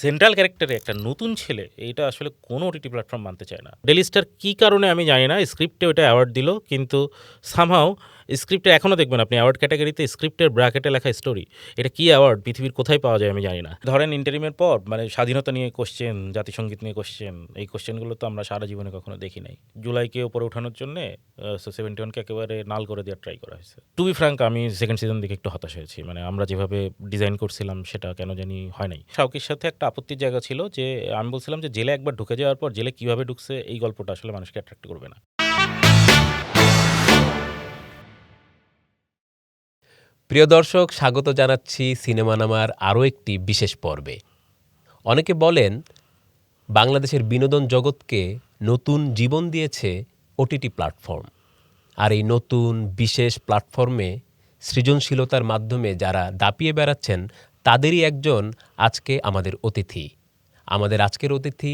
Central ক্যারেক্টারে একটা নতুন ছেলে, এইটা আসলে কোনো ওটিটি প্ল্যাটফর্ম মানতে চায় না। ডেইলি স্টার কী কারণে আমি জানি না, স্ক্রিপ্টে ওইটা অ্যাওয়ার্ড দিল, কিন্তু সামহাও স্ক্রিপ্টে এখনও দেখবেন আপনি অ্যাওয়ার্ড ক্যাটাগরিতে স্ক্রিপ্টের ব্র্যাকেটে লেখা স্টোরি, এটা কী অ্যাওয়ার্ড পৃথিবীর কোথায় পাওয়া যায় আমি জানি না। ধরেন ইন্টারিমের পর মানে স্বাধীনতা নিয়ে কোশ্চেন, জাতিসংগীত নিয়ে কোশ্চেন, এই কোশ্চেনগুলো তো আমরা সারা জীবনে কখনো দেখি নাই। জুলাইকে উপরে ওঠানোর জন্যে 71কে একেবারে নাল করে দেওয়ার ট্রাই করা হয়েছে। টু বি ফ্র্যাঙ্ক, আমি সেকেন্ড সিজন দিকে একটু হতাশ হয়েছি। মানে আমরা যেভাবে ডিজাইন করছিলাম সেটা কেন জানি হয় নাই। শাওকির সাথে একটা আপত্তির জায়গা ছিল যে আমি বলছিলাম যে জেলে একবার ঢুকে যাওয়ার পর জেলে কীভাবে ঢুকছে এই গল্পটা আসলে মানুষকে অ্যাট্রাক্ট করবে না। প্রিয় দর্শক, স্বাগত জানাচ্ছি সিনেমানামার আরও একটি বিশেষ পর্বে। অনেকে বলেন বাংলাদেশের বিনোদন জগৎকে নতুন জীবন দিয়েছে ওটিটি প্ল্যাটফর্ম। আর এই নতুন বিশেষ প্ল্যাটফর্মে সৃজনশীলতার মাধ্যমে যারা দাপিয়ে বেড়াচ্ছেন তাদেরই একজন আজকে আমাদের অতিথি। আমাদের আজকের অতিথি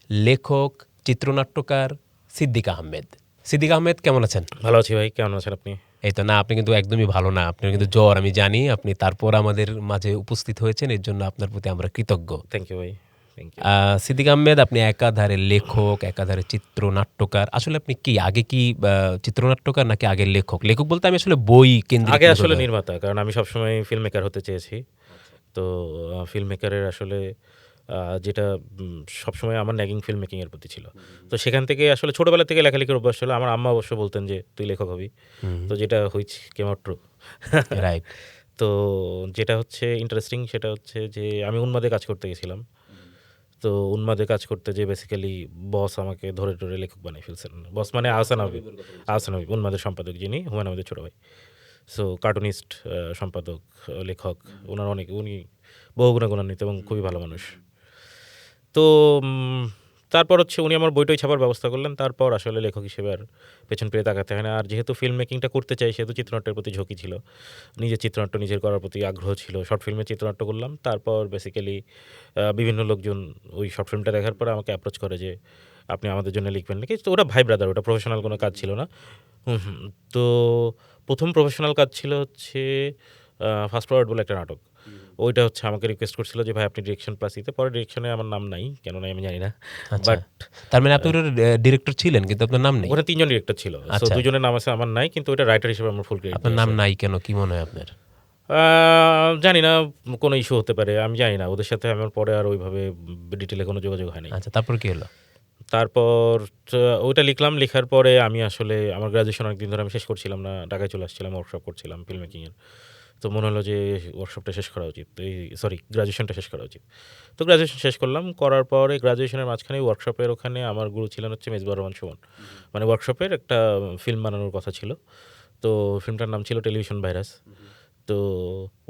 লেখক, চিত্রনাট্যকার সিদ্দিক আহমেদ। সিদ্দিক আহমেদ, কেমন আছেন? ভালো আছি ভাই, কেমন আছেন আপনি? এই তো না, আপনি কিন্তু একদমই ভালো না, আপনার কিন্তু জ্বর আমি জানি। আপনি তারপর আমাদের মাঝে উপস্থিত হয়েছেন, এর জন্য আপনার প্রতি আমরা কৃতজ্ঞ। থ্যাংক ইউ ভাই, থ্যাংক ইউ। সিদ্দিক আহমেদ, আপনি একাধারে লেখক, একাধারে চিত্রনাট্যকার। আসলে আপনি কি আগে কি চিত্রনাট্যকার নাকি আগে লেখক? লেখক বলতে আমি আসলে বই কেন্দ্রিক। আগে আসলে নির্মাতা, কারণ আমি সবসময় ফিল্ম মেকার হতে চেয়েছি। তো ফিল্ম মেকারের আসলে যেটা সবসময় আমার ন্যাগিং ফিল্ম মেকিংয়ের প্রতি ছিল। তো সেখান থেকে আসলে ছোটোবেলা থেকে লেখালেখির অভ্যাস ছিল। আমার আম্মা অবশ্য বলতেন যে তুই লেখক হবি। তো যেটা হয়েছে কেম আউট ট্রু। রাইট। তো যেটা হচ্ছে ইন্টারেস্টিং সেটা হচ্ছে যে আমি উন্মাদে কাজ করতে গেছিলাম। তো উন্মাদে কাজ করতে যে বেসিক্যালি বস আমাকে ধরে ধরে লেখক বানিয়ে ফেলছেন। বস মানে আহসান হাবিব। আহসান হাবিব উন্মাদের সম্পাদক, যিনি হুমায়ুন আহমেদের ছোটো ভাই। সো কার্টুনিস্ট, সম্পাদক, লেখক, উনি বহু গুণান্বিত এবং খুবই ভালো মানুষ। তো তারপর হচ্ছে উনি আমার বইটই ছাপার ব্যবস্থা করলেন। তারপর আসলে লেখক হিসেবে আর পেছন ফিরে তাকাতে হয় না। আর যেহেতু ফিল্ম মেকিংটা করতে চাই, সেহেতু চিত্রনাট্যের প্রতি ঝুঁকি ছিল। নিজের চিত্রনাট্য নিজের করার প্রতি আগ্রহ ছিল। শর্ট ফিল্মে চিত্রনাট্য করলাম। তারপর বেসিক্যালি বিভিন্ন লোকজন ওই শর্ট ফিল্মটা দেখার পরে আমাকে অ্যাপ্রোচ করে যে আপনি আমাদের জন্য লিখবেন নাকি? তো ওটা ভাই ব্রাদার, ওটা প্রফেশনাল কোনো কাজ ছিল না। তো প্রথম প্রফেশনাল কাজ ছিল হচ্ছে ফাস্ট ফরওয়ার্ড বলে একটা নাটক। ওইটা হচ্ছে আমাকে রিকোয়েস্ট করছিল যে ভাই আপনি ডিরেকশন প্লাস ইতে। পরে ডিরেকশনে আমার নাম নাই, কেন নাই আমি জানি না। আচ্ছা, বাট তার মানে আপনি ডিরেক্টর ছিলেন কিন্তু আপনার নাম নেই? ওখানে ৩ জন ডিরেক্টর ছিল। সো আচ্ছা, ২ জনের নাম আছে, আমার নাই, কিন্তু ওইটা রাইটার হিসেবে আমার ফুল ক্রেডিট আপনার দিয়ে নাম আসে। নাই কেন, কি মনে হয় আপনার? জানি না, কোনো ইস্যু হতে পারে, আমি জানি না। ওদের সাথে আমার পরে আর ওইভাবে ডিটেলে কোনো যোগাযোগ হয় নাই। আচ্ছা, তারপর কি হলো? তারপর ওইটা লিখলাম। লেখার পরে আমি আসলে আমার গ্র্যাজুয়েশন অনেকদিন ধরে আমি শেষ করছিলাম না। ঢাকায় চলে আসছিলাম, ওয়ার্কশপ করছিলাম ফিল্ম মেকিংয়ের। তো মনে হলো যে ওয়ার্কশপটা শেষ করা উচিত, গ্র্যাজুয়েশনটা শেষ করা উচিত। তো গ্র্যাজুয়েশন শেষ করলাম। করার পরে গ্র্যাজুয়েশনের মাঝখানে ওয়ার্কশপের ওখানে আমার গুরু ছিলেন হচ্ছে মেজবাহুর রহমান সুমন। মানে ওয়ার্কশপের একটা ফিল্ম বানানোর কথা ছিল। তো ফিল্মটার নাম ছিল টেলিভিশন ভাইরাস। তো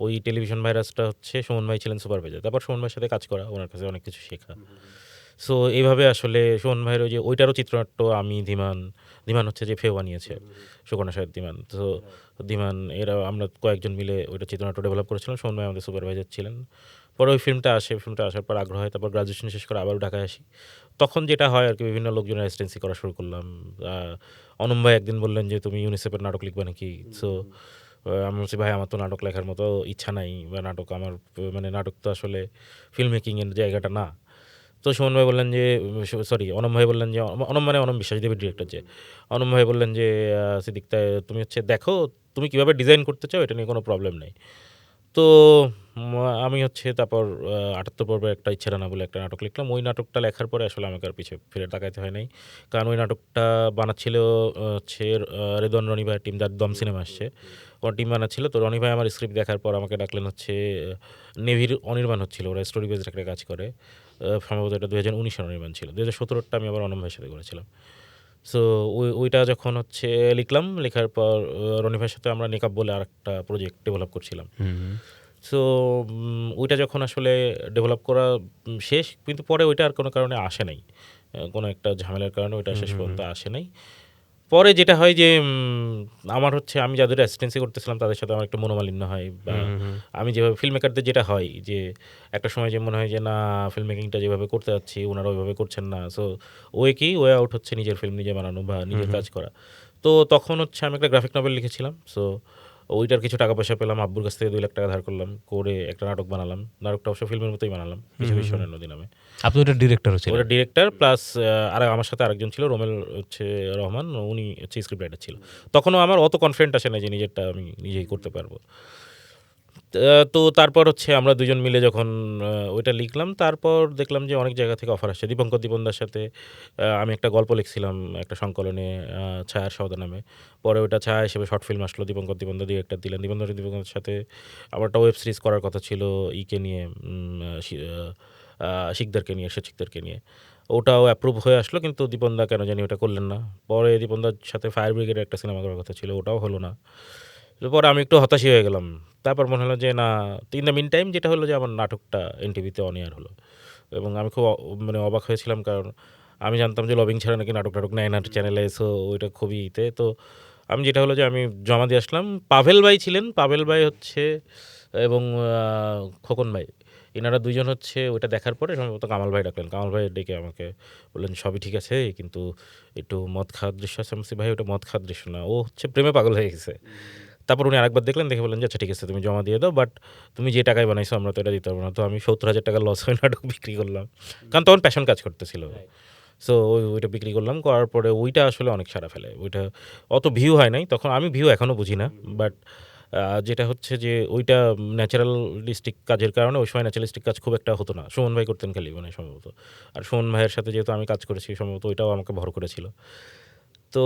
ওই টেলিভিশন ভাইরাসটা হচ্ছে সুমন ভাই ছিলেন সুপারভাইজার। তারপর সুমন ভাইয়ের সাথে কাজ করা, ওনার কাছে অনেক কিছু শেখা। সো এইভাবে আসলে সুমন ভাইয়ের ওই যে ওইটারও চিত্রনাট্য আমি, ধীমান হচ্ছে যে ফেও বানিয়েছে, সুকন্যা সাহেব ধীমান। তো ধীমান এরা আমরা কয়েকজন মিলে ওইটা চিত্রনাট্য ডেভেলপ করেছিলাম। সুমন ভাই আমাদের সুপারভাইজার ছিলেন। পরে ওই ফিল্মটা আসার পর আগ্রহ হয়। তারপর গ্র্যাজুয়েশন শেষ করে আবারও ঢাকায় আসি। তখন যেটা হয় আর কি, বিভিন্ন লোকজনের অ্যাসিস্ট্যান্সি করা শুরু করলাম। অনম ভাই একদিন বললেন যে তুমি ইউনিসেফের নাটক লিখবে নাকি? সো আমি বলছি ভাই আমার তো নাটক লেখার মতো ইচ্ছা নাই, বা নাটক আমার মানে নাটক তো আসলে ফিল্ম মেকিংয়ের জায়গাটা না। তো সুমন ভাই বললেন যে অনম ভাই বললেন যে অনম মানে অনম বিশ্বাস, দেবের ডিরেক্টর যে। অনম ভাই বললেন যে সিদ্দিক, তুমি হচ্ছে দেখো তুমি কীভাবে ডিজাইন করতে চাও, এটা নিয়ে কোনো প্রবলেম নেই। তো আমি হচ্ছে তারপর ৭৮ পর্বের একটা ইচ্ছারানা বলে একটা নাটক লিখলাম। ওই নাটকটা লেখার পরে আসলে আমাকে আর পিছে ফিরে তাকাইতে হয় নাই। কারণ ওই নাটকটা বানাচ্ছিল হচ্ছে রেদওয়ান রনি ভাইয়ের টিম, যার দম সিনেমা আসছে, ওর টিম বানাচ্ছিল। তো রনি ভাই আমার স্ক্রিপ্ট দেখার পর আমাকে ডাকলেন হচ্ছে নেভির অনির্বাণ হচ্ছিল, ওরা স্টোরি বেসড একটা কাজ করে। সম্ভবত এটা 2019 অনির্বাণ ছিল। 2017টা আমি আবার অনম ভাইয়ের সাথে করেছিলাম। সো ওইটা যখন হচ্ছে লিখলাম, লেখার পর রনি ভাইয়ের সাথে আমরা নেকাব বলে আরেকটা প্রজেক্ট ডেভেলপ করছিলাম। সো ওইটা যখন আসলে ডেভেলপ করা শেষ, কিন্তু পরে ওইটা আর কোনো কারণে আসে নাই। কোনো একটা ঝামেলার কারণে ওইটা শেষ পর্যন্ত আসে নাই। পরে যেটা হয় যে আমার হচ্ছে আমি যাদের অ্যাসিস্ট্যান্সি করতেছিলাম তাদের সাথে আমার একটা মনোমালিন্য হয়, বা আমি যেভাবে ফিল্ম মেকারদের যেটা হয় যে একটা সময় যে মনে হয় যে না, ফিল্ম মেকিংটা যেভাবে করতে যাচ্ছি ওনারা ওইভাবে করছেন না। সো ওয়ে আউট হচ্ছে নিজের ফিল্ম নিজে বানানো বা নিজের কাজ করা। তো তখন হচ্ছে আমি একটা গ্রাফিক নভেল লিখেছিলাম। সো ওইটার কিছু টাকা পয়সা পেলাম, আব্বুর কাছ থেকে 2 লাখ টাকা ধার করলাম, করে একটা নাটক বানালাম। নাটকটা অবশ্য ফিল্মের মতোই বানালাম, পৃথিবীর স্বর্ণ নদী নামে। আপনি ওটা ডিরেক্টর ছিলেন? ওটা ডিরেক্টর প্লাস আর আমার সাথে আরেকজন ছিল রোমেল হচ্ছে রহমান, উনি হচ্ছে স্ক্রিপ্ট রাইটার ছিল। তখনও আমার অত কনফিডেন্ট আসে না যে নিজেরটা আমি নিজেই করতে পারবো। তো তারপর হচ্ছে আমরা দুজন মিলে যখন ওইটা লিখলাম, তারপর দেখলাম যে অনেক জায়গা থেকে অফার আসছে। দীপঙ্কর দীপনদার সাথে আমি একটা গল্প লিখছিলাম একটা সংকলনে, ছায়ার সওদা নামে। পরে ওটা ছায়া হিসেবে শর্ট ফিল্ম আসলো, দীপঙ্কর দীপনদা ডিরেক্টর দিলেন। দীপঙ্করের সাথে আমার একটা ওয়েব সিরিজ করার কথা ছিল ইকে নিয়ে, শিকদারকে নিয়ে, শেখ শিকদারকে নিয়ে। ওটাও অ্যাপ্রুভ হয়ে আসলো, কিন্তু দীপনদা কেন জানি ওটা করলেন না। পরে দীপনদার সাথে ফায়ার ব্রিগেডের একটা সিনেমা করার কথা ছিল, ওটাও হলো না। পরে আমি একটু হতাশই হয়ে গেলাম। তারপর মনে হলো যে না, ইন দ্য মিন টাইম যেটা হলো যে আমার নাটকটা এনটিভিতে অন এয়ার হলো, এবং আমি খুব মানে অবাক হয়েছিলাম, কারণ আমি জানতাম যে লবিং ছাড়া নাকি নাটক টাটক নেয় না চ্যানেলে। সো ওইটা খুবই তো আমি যেটা হলো যে আমি জমা দিয়ে আসলাম। পাভেল ভাই ছিলেন, পাভেল ভাই হচ্ছে এবং খোকন ভাই, এনারা দুইজন হচ্ছে ওইটা দেখার পরে সম্ভবত কামাল ভাই ডাকলেন। কামাল ভাই ডেকে আমাকে বললেন সবই ঠিক আছে, কিন্তু একটু মদ খাওয়ার দৃশ্য আছে। আমি বলছি, ভাই ওটা মদ খাওয়ার দৃশ্য না, ও হচ্ছে প্রেমে পাগল হয়ে গেছে। তারপর উনি আরেকবার দেখলেন, দেখে বললেন যে আচ্ছা ঠিক আছে তুমি জমা দিয়ে দাও, বাট তুমি যে টাকায় বানাইছো আমরা তো এটা দিতে পারবো না। তো আমি 70,000 টাকা লস হয়ে নাটক বিক্রি করলাম, কারণ তখন প্যাশন কাজ করতেছিল। সো ওইটা বিক্রি করলাম, করার পরে ওইটা আসলে অনেক সাড়া ফেলে। ওইটা অত ভিউ হয় নাই তখন, আমি ভিউ এখনও বুঝি না, বাট যেটা হচ্ছে যে ওইটা ন্যাচারালিস্টিক কাজের কারণে ওই সময় ন্যাচারালিস্টিক কাজ খুব একটা হতো না, সুমন ভাই করতেন খালি মানে সম্ভবত। আর সুমন ভাইয়ের সাথে যেহেতু আমি কাজ করেছি সম্ভবত ওইটাও আমাকে ভর করেছিল। তো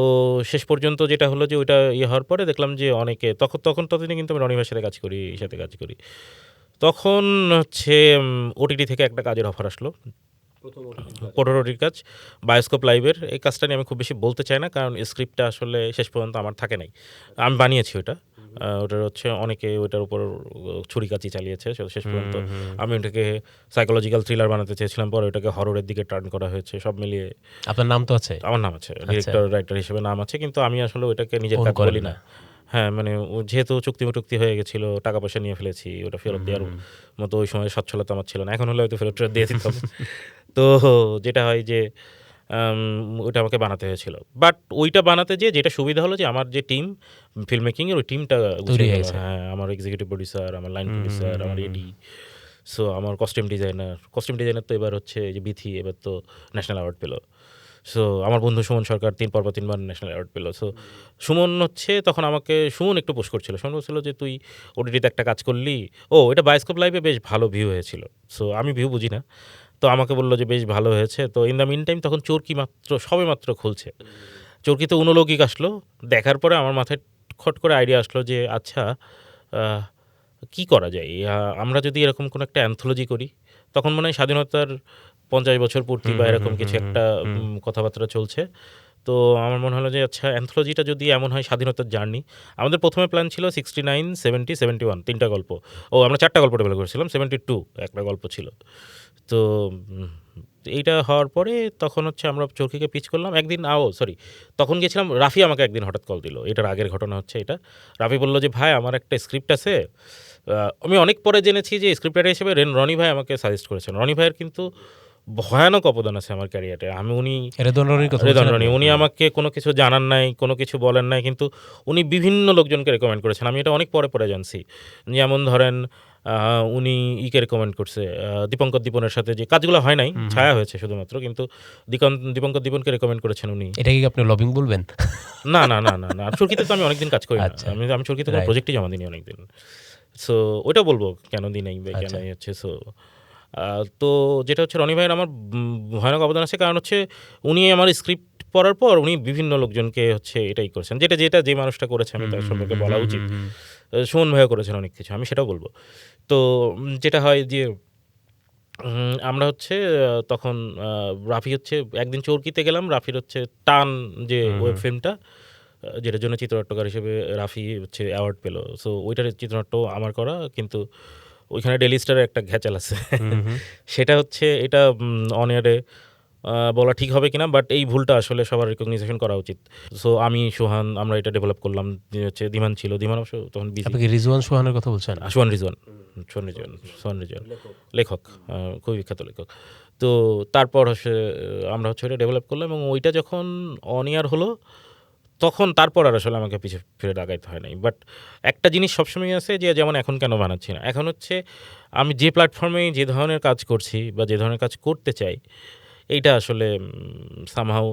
শেষ পর্যন্ত যেটা হলো যে ওইটা হওয়ার পরে দেখলাম যে অনেকে ততদিনে কিন্তু আমি রনি ভাইয়ের সাথে কাজ করি, এই সাথে কাজ করি। তখন হচ্ছে ওটিটি থেকে একটা কাজের অফার আসলো, 15টির কাজ, বায়োস্কোপ লাইভের। এই কাজটা নিয়ে আমি খুব বেশি বলতে চাই না, কারণ স্ক্রিপ্টটা আসলে শেষ পর্যন্ত আমার থাকে নাই, আমি বানিয়েছি ওটা। ওটার হচ্ছে অনেকে ওইটার উপর ছুরিকাচি চালিয়েছে, শেষ পর্যন্ত আমি ওটাকে সাইকোলজিক্যাল থ্রিলার বানাতে চেয়েছিলাম, পরে ওটাকে হররের দিকে টার্ন করা হয়েছে। সব মিলিয়ে আপনার নাম তো আছে? আমার নাম আছে, ডিরেক্টর রাইটার হিসেবে নাম আছে, কিন্তু আমি আসলে ওইটাকে নিজের কাজ বলি না। হ্যাঁ, মানে যেহেতু চুক্তি হয়ে গেছিলো, টাকা পয়সা নিয়ে ফেলেছি, ওটা ফেরত দেওয়ার মতো ওই সময় সচ্ছলতা আমার ছিল না। এখন হলে হয়তো ফেরত দিয়ে দিতাম। তো যেটা হয় যে ওইটা আমাকে বানাতে হয়েছিল, বাট ওইটা বানাতে যেটা সুবিধা হলো যে আমার যে টিম ফিল্ম মেকিংয়ের, ওই টিমটা গুছিয়ে গেল। হ্যাঁ, আমার এক্সিকিউটিভ প্রডিউসার, আমার লাইন প্রডিউসার, আমার এডি, সো আমার কস্টিউম ডিজাইনার তো এবার হচ্ছে যে বিথি, এবার তো ন্যাশনাল অ্যাওয়ার্ড পেলো। সো আমার বন্ধু সুমন সরকার 3 বার ন্যাশনাল অ্যাওয়ার্ড পেলো। সো সুমন হচ্ছে তখন আমাকে, সুমন একটু পোস্ট করছিল, সুমন বলছিল যে তুই ওটিটিতে একটা কাজ করলি, এটা বায়োস্কোপ লাইভে বেশ ভালো ভিউ হয়েছিল। সো আমি ভিউ বুঝি না, তো আমাকে বললো যে বেশ ভালো হয়েছে। তো ইন দ্য মিন টাইম তখন চরকি সবে মাত্র খুলছে, চরকিতে অনুলৌকিক আসলো। দেখার পরে আমার মাথায় খট করে আইডিয়া আসলো যে আচ্ছা, কি করা যায়, আমরা যদি এরকম কোনো একটা অ্যান্থোলজি করি। তখন মনে হয় স্বাধীনতার 50 বছর পূর্তি বা এরকম কিছু একটা কথাবার্তা চলছে। তো আমার মনে হলো যে আচ্ছা, অ্যান্থোলজিটা যদি এমন হয় স্বাধীনতার জার্নি। আমাদের প্রথমে প্ল্যান ছিল 69, 70, 71 3টা গল্প। আমরা 4টা গল্প ডেভেলপ করেছিলাম, 72 একটা গল্প ছিল। তো এইটা হওয়ার পরে তখন হচ্ছে আমরা চরকিকে পিচ করলাম একদিন। তখন গেছিলাম, রাফি আমাকে একদিন হঠাৎ কল দিল, এটার আগের ঘটনা হচ্ছে এটা। রাফি বলল যে ভাই আমার একটা স্ক্রিপ্ট আছে। আমি অনেক পরে জেনেছি যে স্ক্রিপ্ট রাইটার হিসেবে রনি ভাই আমাকে সাজেস্ট করেছেন। রনি ভাইয়ের কিন্তু ভয়ানক অবদান আছে আমার ক্যারিয়ারে। রেদন রনি উনি আমাকে কোনো কিছু জানান নাই, কোনো কিছু বলেন নাই, কিন্তু উনি বিভিন্ন লোকজনকে রেকমেন্ড করেছেন। আমি এটা অনেক পরে জানছি। যেমন ধরেন উনি ইকে রেকমেন্ড করছে, দীপঙ্কর দীপনের সাথে যে কাজগুলো হয় নাই, ছায়া হয়েছে শুধুমাত্র, কিন্তু দীপঙ্কর দীপনকে রেকমেন্ড করেছেন উনি। এটা কি আপনি লবিং বলবেন? না, চরকিতে তো আমি অনেকদিন কাজ করি না। আমি চরকিতে কোনো প্রজেক্টই জমা দিইনি অনেকদিন। সো ওইটা বলবো কেন দিই নাই বা কেন হচ্ছে। সো তো যেটা হচ্ছে রনি ভাইয়ের আমার ভয়ানক অবদান আছে, কারণ হচ্ছে উনি আমার স্ক্রিপ্ট পড়ার পর উনি বিভিন্ন লোকজনকে হচ্ছে এটাই করেছেন, যেটা যে মানুষটা করেছে আমি তার সম্পর্কে বলা উচিত। সুমন ভাইও করেছেন অনেক কিছু, আমি সেটাও বলবো। তো যেটা হয় যে আমরা হচ্ছে তখন রাফি হচ্ছে একদিন চরকিতে গেলাম, রাফির হচ্ছে টান যে ওয়েব ফিল্মটা, যেটার জন্য চিত্রনাট্যকার হিসেবে রাফি হচ্ছে অ্যাওয়ার্ড পেলো। সো ওইটার চিত্রনাট্য আমার করা, কিন্তু ওইখানে ডেইলি স্টারের একটা ঘ্যাচাল আছে। সেটা হচ্ছে এটা অন এয়ারে বলা ঠিক হবে কিনা, বাট এই ভুলটা আসলে সবার রিকগনাইজেশন করা উচিত। সো আমি সোহান আমরা এটা ডেভেলপ করলাম, হচ্ছে ধীমান ছিল, ধীমান অবশ্য তখন রিজওয়ান সোহানের কথা বলছেন? সোহান রিজওয়ান লেখক, খুবই বিখ্যাত লেখক। তো তারপর হচ্ছে আমরা হচ্ছে ওইটা ডেভেলপ করলাম, এবং ওইটা যখন অন এয়ার হলো তখন তারপর আর আসলে আমাকে পিছে ফিরে তাকাইতে হয় নাই। বাট একটা জিনিস সবসময় আছে যে যেমন এখন কেন বানাচ্ছি না? এখন হচ্ছে আমি যে প্ল্যাটফর্মে যে ধরনের কাজ করছি বা যে ধরনের কাজ করতে চাই, এইটা আসলে সামহাউ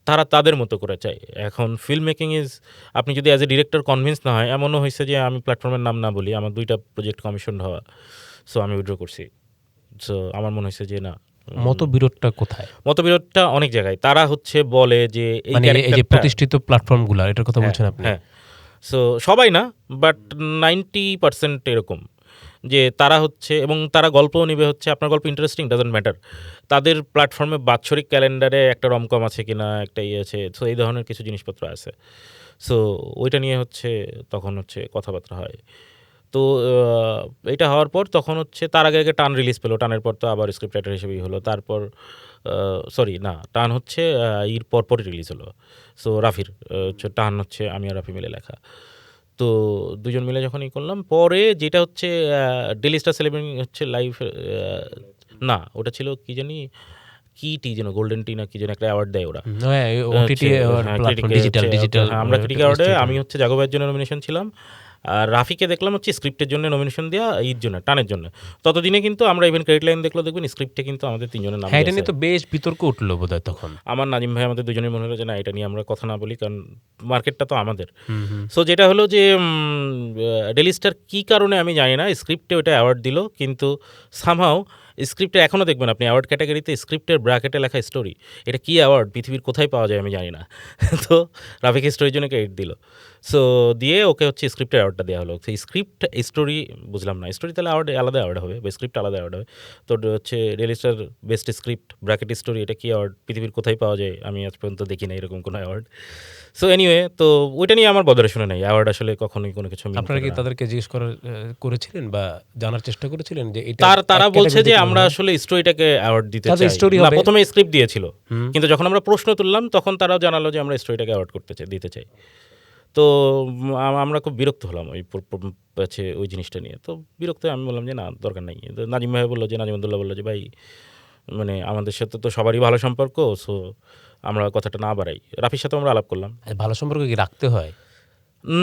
তারা তাদের মতো করে চায়। এখন ফিল্ম মেকিং ইজ, আপনি যদি অ্যাজ এ ডিরেক্টর কনভিন্স না হয়, এমনও হয়েছে যে আমি প্ল্যাটফর্মের নাম না বলি, আমার ২ টা প্রজেক্ট কমিশনড হওয়া। সো আমি উইথড্র করছি। সো আমার মনে হয়েছে যে না, মতবিরোধটা কোথায়? মতবিরোধটা অনেক জায়গায়। তারা হচ্ছে বলে যে এই মানে এই যে ক্যারেক্টারটা, প্রতিষ্ঠিত প্ল্যাটফর্মগুলা এটার কথা হ্যাঁ, বলছেন আপনি? হ্যাঁ। সো সবাই না, বাট 90% এরকম। যে তারা হচ্ছে, এবং তারা গল্পও নিবে হচ্ছে, আপনার গল্প ইন্টারেস্টিং ডাজন্ট ম্যাটার। তাদের প্ল্যাটফর্মে বাৎসরিক ক্যালেন্ডারে একটা রমকম আছে কিনা, একটা ইয়ে আছে। সো এই ধরনের কিছু জিনিসপত্র আছে। সো ওইটা নিয়ে হচ্ছে তখন হচ্ছে কথাবার্তা হয়। তো এটা হওয়ার পর তখন হচ্ছে তার আগে টান রিলিজ পেলো। টানের পর তো আবার স্ক্রিপ্ট রাইটার হিসেবেই হলো। তারপর সরি না, টান হচ্ছে ঈদ পরপরই রিলিজ হলো। সো রাফির হচ্ছে টান হচ্ছে আমি আর রাফি মিলে লেখা। তো দুজন মিলে যখন করলাম, পরে যেটা হচ্ছে ডেইলি স্টার সেলিব্রেটিং হচ্ছে লাইভ, না ওটা ছিল কি জানি, কি টি যেন, গোল্ডেন টি না কি যেন একটা অ্যাওয়ার্ড দেয় ওরা। হ্যাঁ, ওটিটি হ্যাঁ, প্ল্যাটফর্ম, ক্রিটিকে ডিজিটাল ডিজিটাল হ্যাঁ, আমরা ক্রিটিক অ্যাওয়ার্ডে আমি হচ্ছে জাগো ভাইয়ের জন্য নমিনেশন ছিলাম। আর রাফিকে দেখলাম হচ্ছে স্ক্রিপ্টের জন্য নমিনেশন দেওয়া, ঈদ জন্য, টানের জন্য। ততদিনে কিন্তু আমরা ইভেন ক্রেডিট লাইন দেখলেও দেখবেন স্ক্রিপ্টে কিন্তু আমাদের ৩ জনের নাম হ্যাঁ, এটা আছে। নিয়ে তো বেশ বিতর্ক উঠলো বোধহয় তখন। আমার নাজিম ভাই আমাদের দুজনের মনে হলো যে না, এটা নিয়ে আমরা কথা না বলি, কারণ মার্কেটটা তো আমাদের। হুম, হুম। সো যেটা হলো যে ডেইলি স্টার কী কারণে আমি জানি না, স্ক্রিপ্টে ওটা অ্যাওয়ার্ড দিল, কিন্তু সামহাও স্ক্রিপ্টে এখনও দেখবেন আপনি অ্যাওয়ার্ড ক্যাটাগরিতে স্ক্রিপ্টের ব্র্যাকেটে লেখা স্টোরি। এটা কী অ্যাওয়ার্ড, পৃথিবীর কোথায় পাওয়া যায় আমি জানি না। তো রাফিকে স্টোরির জন্য ক্রেডিট দিল। সো দিয়ে ওকে হচ্ছে স্ক্রিপ্টের অ্যাওয়ার্ডটা দেওয়া হলো। সেই স্ক্রিপ্ট স্টোরি বুঝলাম না, স্টোরি তাহলে অ্যাওয়ার্ড আলাদা অ্যাওয়ার্ড হবে বা স্ক্রিপ্ট আলাদা অ্যাওয়ার্ড হবে। তো হচ্ছে daily star best script bracket story, এটা কী অ্যাওয়ার্ড, পৃথিবীর কোথায় পাওয়া যায়, আমি আজ পর্যন্ত দেখি না এরকম কোনো অ্যাওয়ার্ড। সো এনিওয়ে, তো ওইটা নিয়ে আমার বদরে শুনে নাই, অ্যাওয়ার্ড আসলে কখনোই কোনো কিছু mean আপনারা করে কি না। তাদেরকে জিজ্ঞেস করেছিলেন বা জানার চেষ্টা করেছিলেন যে এটা তারা এক বলছে ক্যাটাগরিতে যে কেন আমরা হয়? আসলে স্টোরিটাকে অ্যাওয়ার্ড দিতে তাদের চাই। story না, হবে। প্রথমে স্ক্রিপ্ট দিয়েছিল, হুম। কিন্তু যখন আমরা প্রশ্ন তুললাম তখন তারাও জানালো যে আমরা স্টোরিটাকে অ্যাওয়ার্ড দিতে চাই। তো আমরা খুব বিরক্ত হলাম হচ্ছে ওই জিনিসটা নিয়ে। তো বিরক্ত হয়ে আমি বললাম যে না, দরকার নাই। তো নাজিম ভাই বললো যে, নাজিমুদ্দৌলা বললো যে ভাই, মানে আমাদের সাথে তো সবারই ভালো সম্পর্ক, সো আমরা কথাটা না বাড়াই। রাফির সাথে আমরা আলাপ করলাম। ভালো সম্পর্ক কি রাখতে হয়?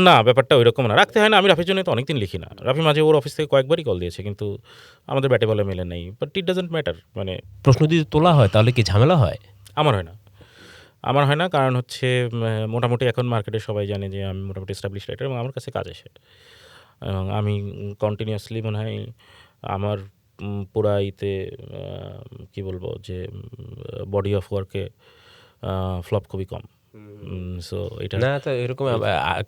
না, ব্যাপারটা ওইরকম না, রাখতে হয় না। আমি রাফির জন্য তো অনেকদিন লিখি না। রাফি মাঝে ওর অফিস থেকে কয়েকবারই কল দিয়েছে, কিন্তু আমাদের ব্যাটে বলে মেলে নেই। বাট ইট ডাজন্ট ম্যাটার, মানে প্রশ্ন যদি তোলা হয় তাহলে কি ঝামেলা হয়? আমার হয় না। আমার হয় না, কারণ হচ্ছে মোটামুটি এখন মার্কেটে সবাই জানে যে আমি মোটামুটি এস্টাবলিশ রাইটার, এবং আমার কাছে কাজ আসে। এবং আমি কন্টিনিউয়াসলি মনে হয় আমার পুরা ইতে কী বলবো যে বডি অফ ওয়ার্কে ফ্লপ খুবই কম। সো এটা না, তো এরকম